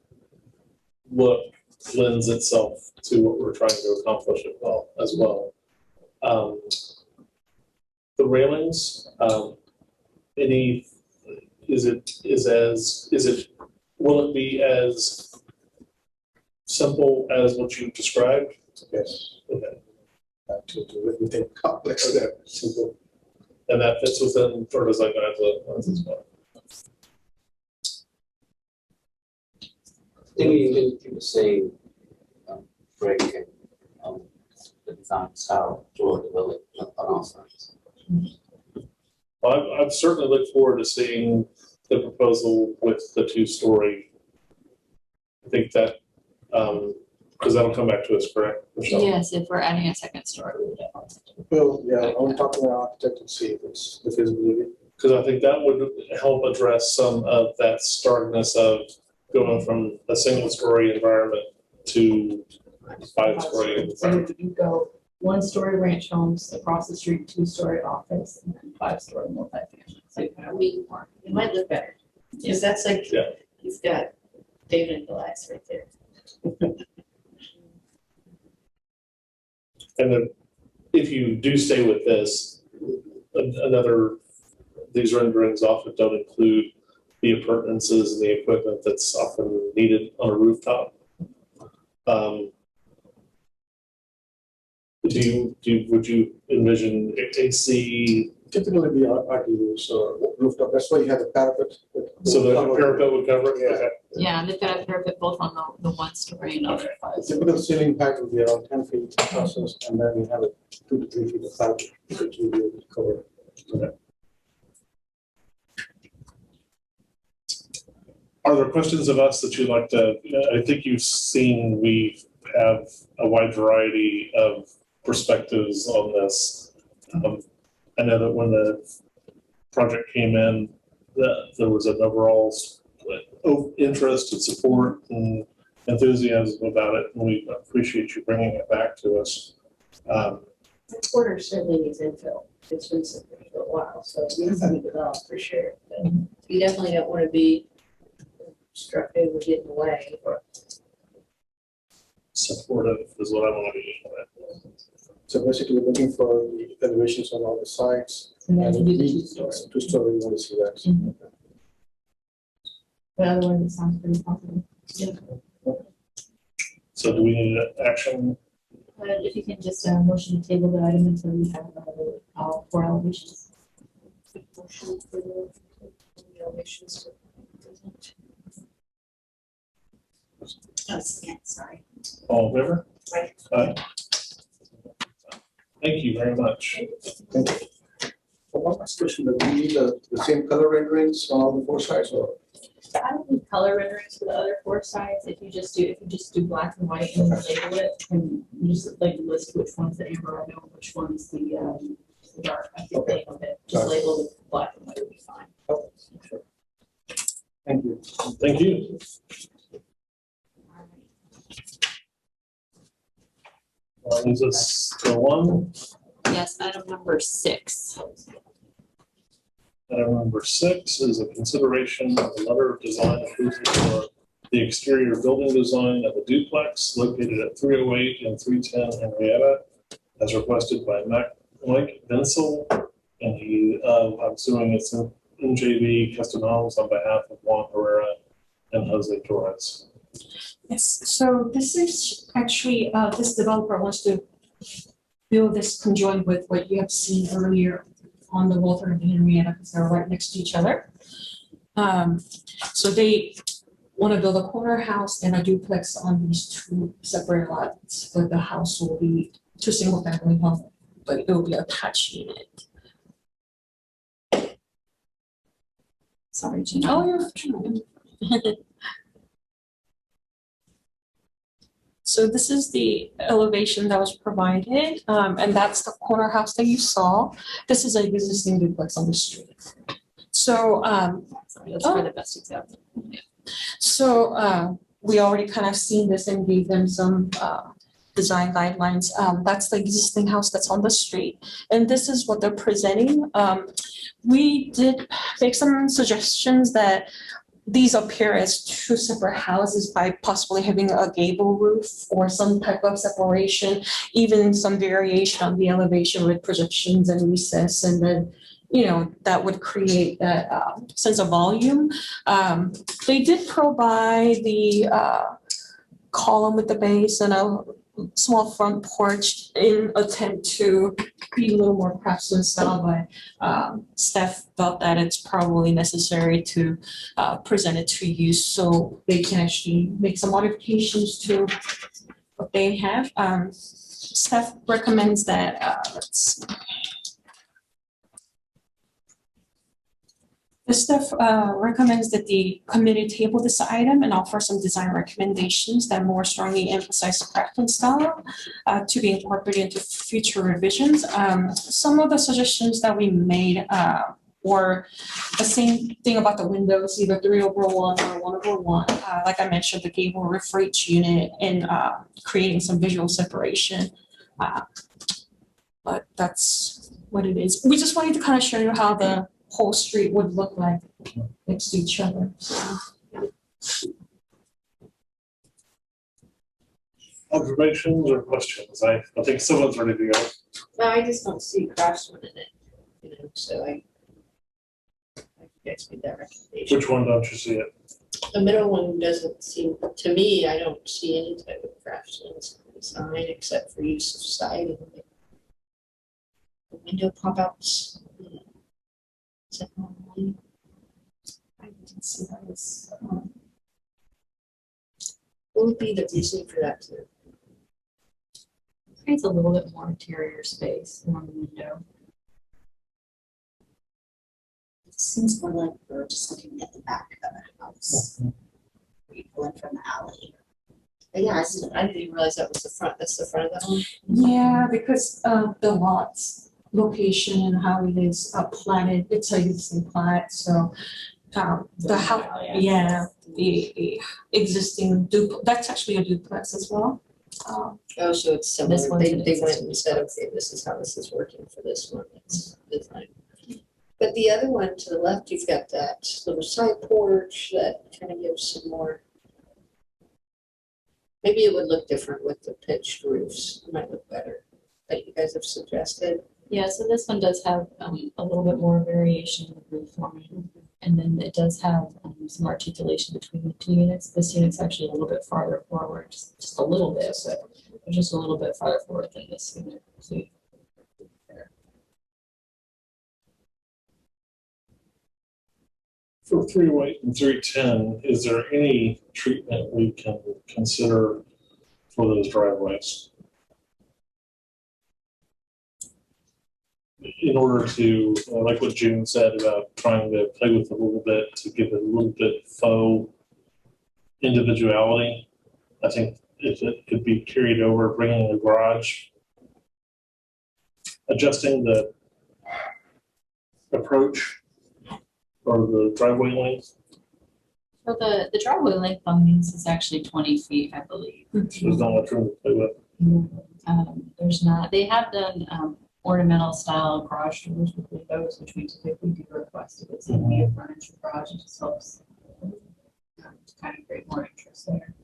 look lends itself to what we're trying to accomplish as well. The railings, will it be as simple as what you described? yes, Okay. to everything complex there, simple. And that fits within Florida design guidelines as well. I think you can keep the same brick and the design style toward the building on all sides. I'd certainly look forward to seeing the proposal with the 2-story. I think that, because that'll come back to us, correct, Michelle? Yes, if we're adding a second story, we would definitely. Well, yeah, I will talk to my architect and see if it's the feasibility. Because I think that would help address some of that starkness of going from a 1-story environment to 5-story So environment. you go 1-story ranch homes, across the street, 2-story office, and then 5-story multifamily. So you kind of lean more. It might look better. Because that's like, Yeah. you've got David and Goliath right there. And then if you do stay with this, these renderings often don't include the appurtenances and the equipment that's often needed on a rooftop. Would you envision AC, typically be RTUs or rooftop, that's why you have the parapet. So the parapet would cover it? Yeah. Okay. Yeah, and they've got a parapet both on the 1 story and on the 5 The story. typical ceiling height will be around 10 feet process, and then you have a 2 to 3 feet of parapet, which will be able to cover. Are there questions of us that you'd like to, I think you've seen we have a wide variety of perspectives on this. I know that when the project came in, that there was an overall interest and support and enthusiasm about it, and we appreciate you bringing it back to us. The corner certainly needs infill. It's been sitting there for a while, so it needs to be developed for sure. But you definitely don't want to be obstructive or get in the way. Supportive is what I want to be. So basically, we're looking for the elevations on all the sides. And then And you do the we- 2-story. 2-story, we want to see that. Mhm. But otherwise, it sounds pretty positive. So do we need an action? But if you can just motion to table the item until we have 4 elevations. Motion for the elevations to present. Oh, sorry. All in favor? Aye. Aye. Thank you very much. Thank you. One last question, do we need the same color renderings on all the 4 sides, or? So I don't need color renderings for the other 4 sides. If you just do black and white and label it, and you just like list which one's the amber, I know which one's the dark. I think they know it. Just Got it. label it black and white would be fine. Thank you. Thank you. Leaves us to 1. Yes, item number 6. Item number 6 is a consideration of a letter of design approval for the exterior building design of a duplex located at 308 and 310 Henrietta, as requested by Mike Vinsel, and he, I'm assuming it's in NJV Custom Homes on behalf of Juan Herrera and Jose Torres. Yes, so this is actually, this developer wants to build this conjoined with what you have seen earlier on the Walter and Henrietta, because they're right next to each other. So they want to build a corner house and a duplex on these 2 separate lots, but the house will be 2 single-family homes, but it will be attached unit. Sorry, Gina. Oh, you're. So this is the elevation that was provided, and that's the corner house that you saw. This is an existing duplex on the street. So, Sorry, that's for the best example. so we already kind of seen this and gave them some design guidelines. That's the existing house that's on the street, and this is what they're presenting. We did make some suggestions that these appear as 2 separate houses by possibly having a gable roof or some type of separation, even some variation on the elevation with projections and recess, and then, that would create that sense of volume. They did provide the column with the base and a small front porch in attempt to be a little more craftsman style, but staff felt that it's probably necessary to present it to you so they can actually make some modifications to what they have. Staff recommends that, let's see. The staff recommends that the committee table this item and offer some design recommendations that more strongly emphasize the craftsman style to be incorporated into future revisions. Some of the suggestions that we made were the same thing about the windows, either 3/1 or 1/1. Like I mentioned, the gable roof for each unit and creating some visual separation. But that's what it is. We just wanted to kind of show you how the whole street would look like next to each other. Observations or questions? I think someone's ready to go. No, I just don't see craftsman in it, so I guess with that recommendation. Which one don't you see it? The middle one doesn't seem, to me, I don't see any type of craftsman design except for use of siding. The window pop outs. I didn't see that was, What would be the reason for that? Creates a little bit more interior space on the window. It seems more like we're just looking at the back of a house. Where you pull in from the alley. Yeah, I didn't even realize that was the front, that's the front of the home. yeah, because of the lots, location and how it is platted, it's a existing plat, so the house, yeah, the existing that's actually a duplex as well. Oh, so it's similar, This one's they an went existing and said, okay, this is how this is working for this one, it's fine. But the other one to the left, you've got that little side porch that kind of gives some more. Maybe it would look different with the pitched roofs, it might look better, that you guys have suggested. Yeah, so this one does have a little bit more variation in the roof forming. And then it does have some articulation between the two units. This unit's actually a little bit farther forward, just a little bit, but just a little bit farther forward than this unit. So For 308 and 310, is there any treatment we can consider for those driveways? In order to, like what June said about trying to play with it a little bit to give it a little bit faux individuality, I think if it could be carried over, bringing a garage, adjusting the approach or the driveway length. for the driveway length on these is actually 20 feet, I believe. There's not much room to play with. There's not, they have done ornamental style garage doors with windows, which we typically do request if it's in a furniture garage, it just helps to kind of create more interest there.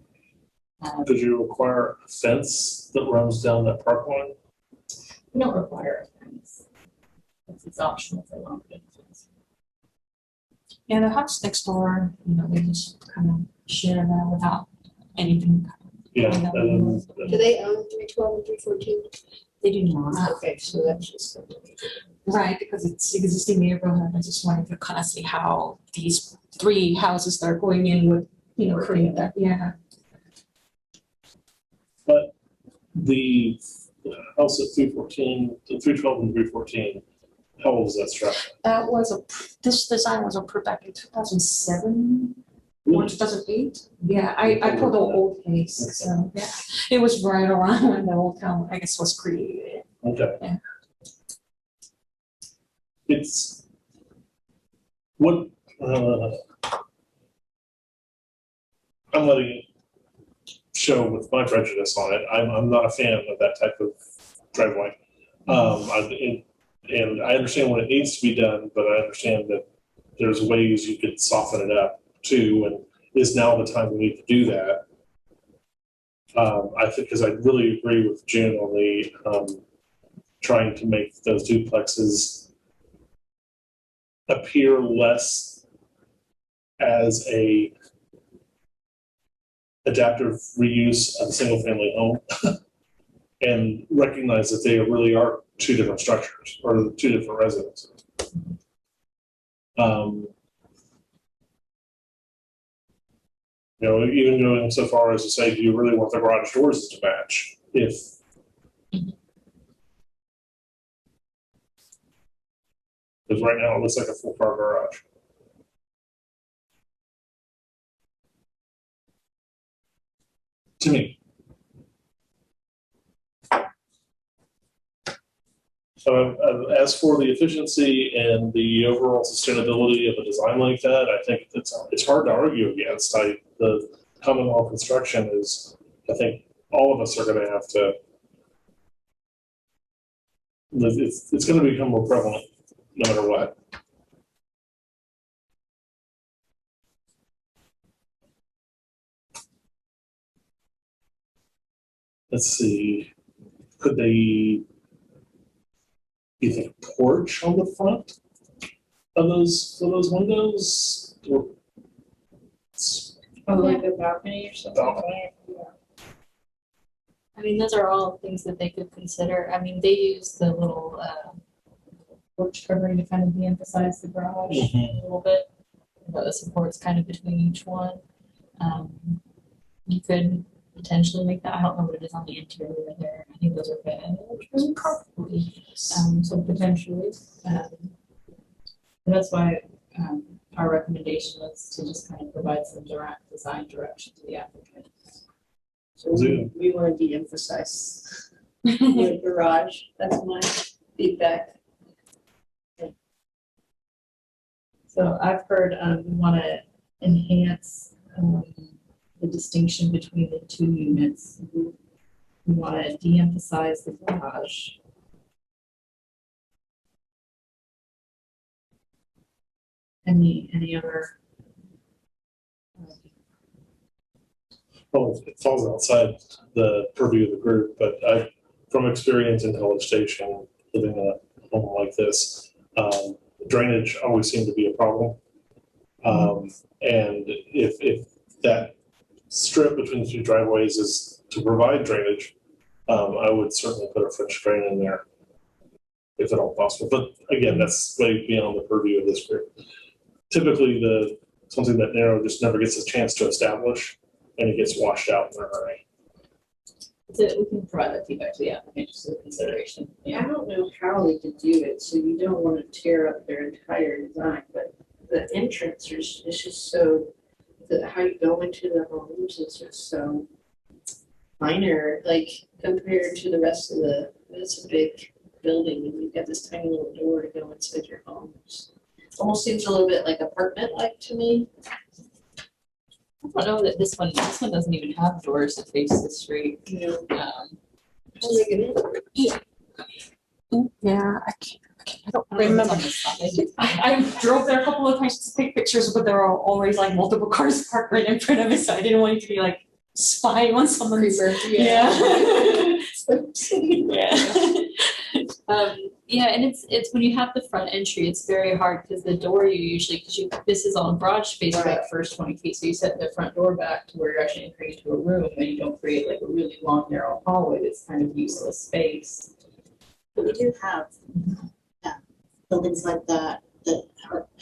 Could you require a fence that runs down that park line? We don't require a fence. It's optional for long fence. Yeah, the house next door, they just kind of share that without anything. Yeah. And Do they own 312 and 314? They do not. Okay, so that's just. Right, because it's existing neighborhood, I just wanted to kind of see how these three houses that are going in would, create that, yeah. But the house at 314, the 312 and 314, how old is that structure? That was this design was approved back in 2007 or 2008. Yeah, I pulled the old case, so yeah. It was right around when the old town, I guess, was created. Okay. Yeah. It's what I'm letting it show with my prejudice on it. I'm not a fan of that type of driveway. And I understand when it needs to be done, but I understand that there's ways you could soften it up too, and is now the time we need to do that. I think, because I really agree with June on the trying to make those duplexes appear less as a adaptive reuse of a single family home and recognize that they really are two different structures or two different residences. Even going so far as to say, do you really want the garage doors to match? Because right now it looks like a full-car garage. To me. So as for the efficiency and the overall sustainability of a design like that, I think it's hard to argue against. The Commonwealth construction is, I think all of us are going to have to, it's going to become more prevalent no matter what. Let's see, could they, do you think, porch on the front of those windows? Or Oh, like a balcony or something? balcony? I mean, those are all things that they could consider. I mean, they use the little porch covering to kind of de-emphasize the garage a little bit. But the support's kind of between each one. You could potentially make that, I don't know what it is on the interior there, I think those are bad. So potentially, that's why, our recommendation was to just kind of provide some direct design direction to the applicant. So we want to de-emphasize the garage, that's my feedback. So I've heard, we want to enhance, the distinction between the two units. We want to de-emphasize the garage. Any other? Well, it falls outside the purview of the group, but from experience in College Station, living in a home like this, drainage always seemed to be a problem. And if that strip between the two driveways is to provide drainage, I would certainly put a French drain in there if at all possible. But again, that's way beyond the purview of this group. Typically, something that narrow just never gets a chance to establish, and it gets washed out in a hurry. We can provide that feedback to the applicant just for consideration. I don't know how they could do it, so you don't want to tear up their entire design, but the entrance is just so, how you go into the homes is just so minor, like compared to the rest of it's a big building and you've got this tiny little door to go inside your homes. Almost seems a little bit like apartment-like to me. I don't know that this one doesn't even have doors that face the street. How do they get in? Yeah, I don't remember. I drove there a couple of times to take pictures, but there are always like multiple cars parked right in front of it, so I didn't want it to be like spying on someone's. Yeah. Yeah, and it's when you have the front entry, it's very hard because the door you usually, this is all garage space for that first 20 feet. So you set the front door back to where you're actually entering into a room and you don't create like a really long, narrow hallway that's kind of useless space. But we do have buildings like that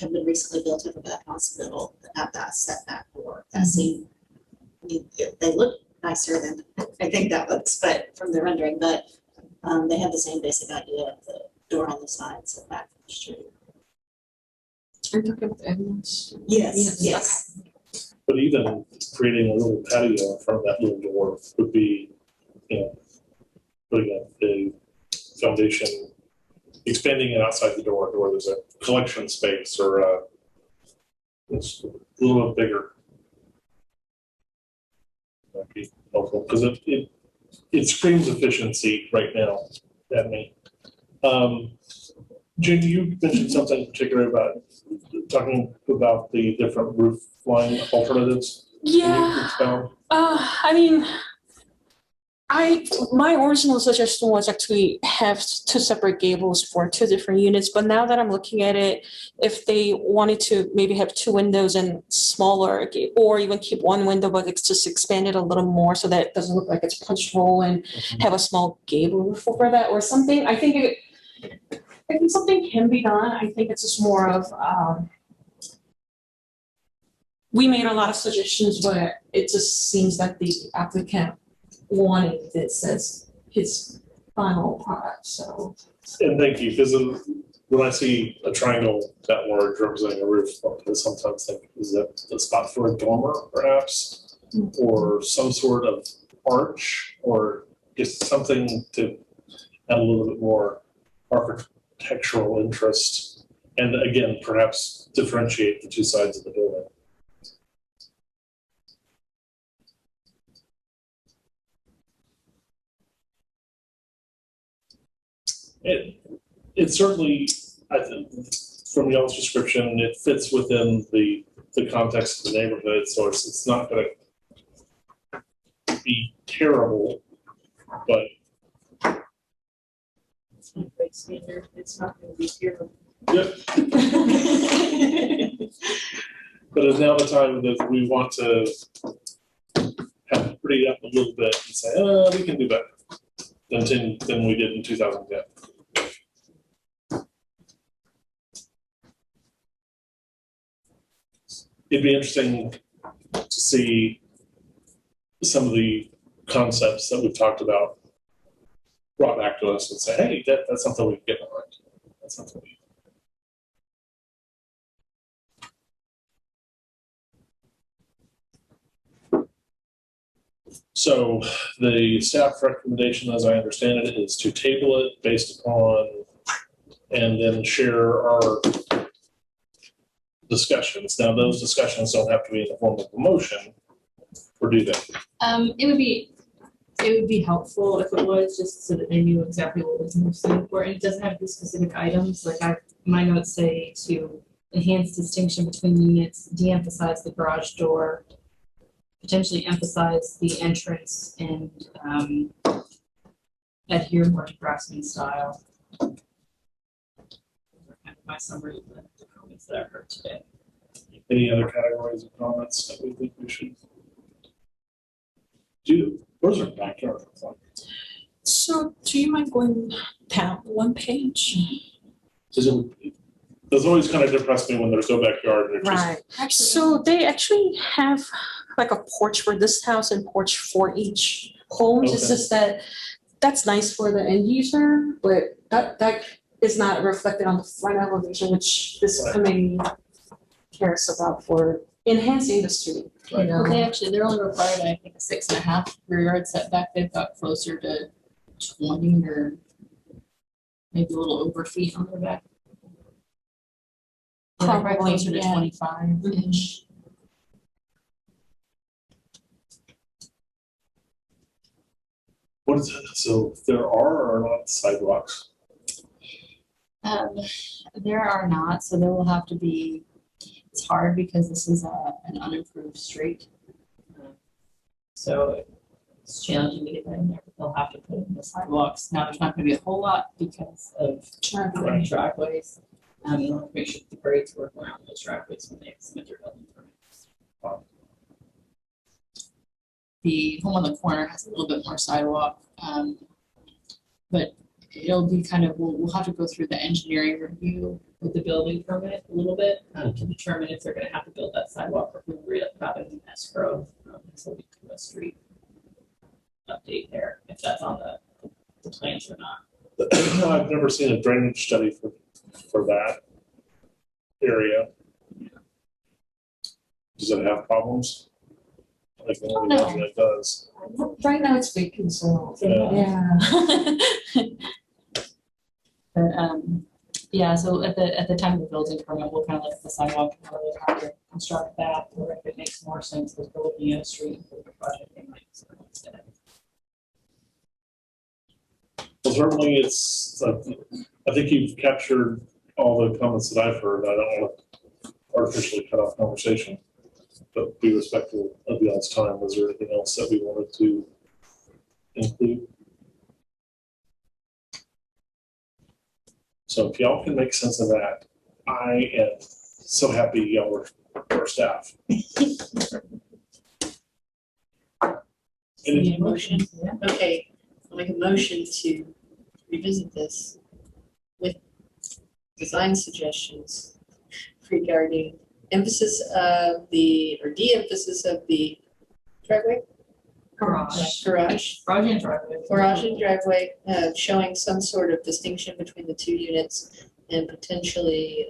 have been recently built over that hospital that have that setback door. That seem, I mean, they look nicer than I think that looks, but from the rendering, but they have the same basic idea of the door on the side, setback from the street. Are you talking about the ambulance? Yes. But even creating a little patio in front of that little door would be, putting up the foundation, expanding it outside the door where there's a collection space or it's a little bit bigger. That'd be helpful because it screams efficiency right now at me. Jen, you mentioned something particular about talking about the different roof line alternatives. Yeah. I mean, my original suggestion was actually have two separate gables for two different units, but now that I'm looking at it, if they wanted to maybe have two windows and smaller, or even keep one window, but it's just expand it a little more so that it doesn't look like it's punched hole and have a small gable roof over that or something. I think something can be done. I think it's just more of, we made a lot of suggestions, but it just seems that the applicant wanted this as his final product, so. And thank you, because when I see a triangle that large representing a roof, I sometimes think, is that the spot for a dormer perhaps? Or some sort of arch, or just something to add a little bit more architectural interest. And again, perhaps differentiate the two sides of the building. It certainly, I think, from y'all's description, it fits within the context of the neighborhood, so it's not going to be terrible, but It's not great standard, it's not going to be terrible. yep. But it's now the time that we want to have it pretty up a little bit and say, we can do better than we did in 2010. it'd be interesting to see some of the concepts that we've talked about brought back to us and say, hey, that's something we can get behind. That's something we. So the staff recommendation, as I understand it, is to table it based upon and then share our discussions. Now, those discussions don't have to be in the form of a motion, or do they? It would be helpful if it was, just so that they knew exactly what was most important. It doesn't have to be specific items, like my notes say to enhance distinction between units, de-emphasize the garage door, potentially emphasize the entrance, and adhere more to craftsman style. Those are kind of my summary of the comments that I've heard today. Any other categories of comments that we think we should do? Where's our backyard? So do you mind going down one page? Those always kind of depress me when there's no backyard and it's just. So they actually have like a porch for this house and porch for each home. It's Okay. just that that's nice for the end user, but that is not reflected on the front elevation, which this Right. committee cares about for enhancing the street. Right. You know? They're only required, I think, a 6.5 rear yard setback. They've got closer to 20 or maybe a little over feet on their back. Probably, Closer to yeah. 25-ish. What is it? So there are or not sidewalks? There are not, so there will have to be, it's hard because this is an unimproved street. So it's challenging to get that in there, but they'll have to put in the sidewalks. Now, there's not gonna be a whole lot because of Right. driveways. You'll have to make sure the grades work around those driveways when they submit their building permits. The home on the corner has a little bit more sidewalk, but it'll be kind of, we'll have to go through the engineering review with the building permit a little bit to determine if they're gonna have to build that sidewalk or if we're rather than escrow. So we can do a street update there, if that's on the plans or not. I've never seen a drainage study for that area. Does it have problems? I can only No. imagine it does. Right now it's vacant, so. Yeah. But, yeah, so at the time of the building permit, we'll kind of look at the sidewalk and how to construct that, or if it makes more sense, because we're looking at a street for the project they might sort of instead. Well, certainly it's, I think you've captured all the comments that I've heard. I don't want to artificially cut off conversation, but be respectful of y'all's time. Was there anything else that we wanted to include? So if y'all can make sense of that, I am so happy y'all were staff. Need a motion? Yeah. Okay, I'll make a motion to revisit this with design suggestions regarding emphasis of or de-emphasis of the driveway, Garage. garage, Garage and driveway. and driveway, showing some sort of distinction between the two units and potentially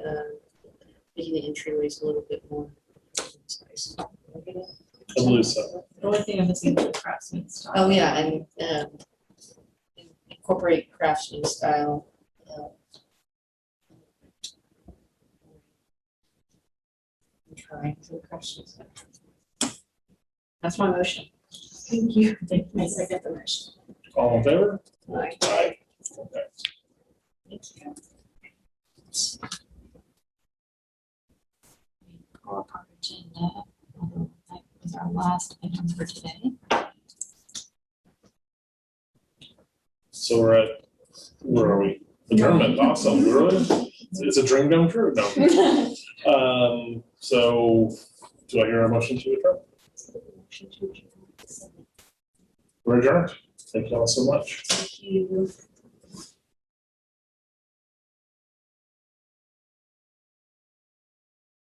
making the entryways a little bit more. Nice. I believe so. The only thing I'm missing is the craftsman style. Oh, yeah, and incorporate craftsman style. I'm trying to craftsman style. That's my motion. Thank you. Thank you. I second the motion. All in favor? Aye. Aye. Okay. Thank you. Call up our agenda. That was our last item for today. So we're at, where are we? Adjournment, awesome, really? It's a dream come true, no. So do I hear a motion to adjourn? We're adjourned. Thank you all so much. Thank you.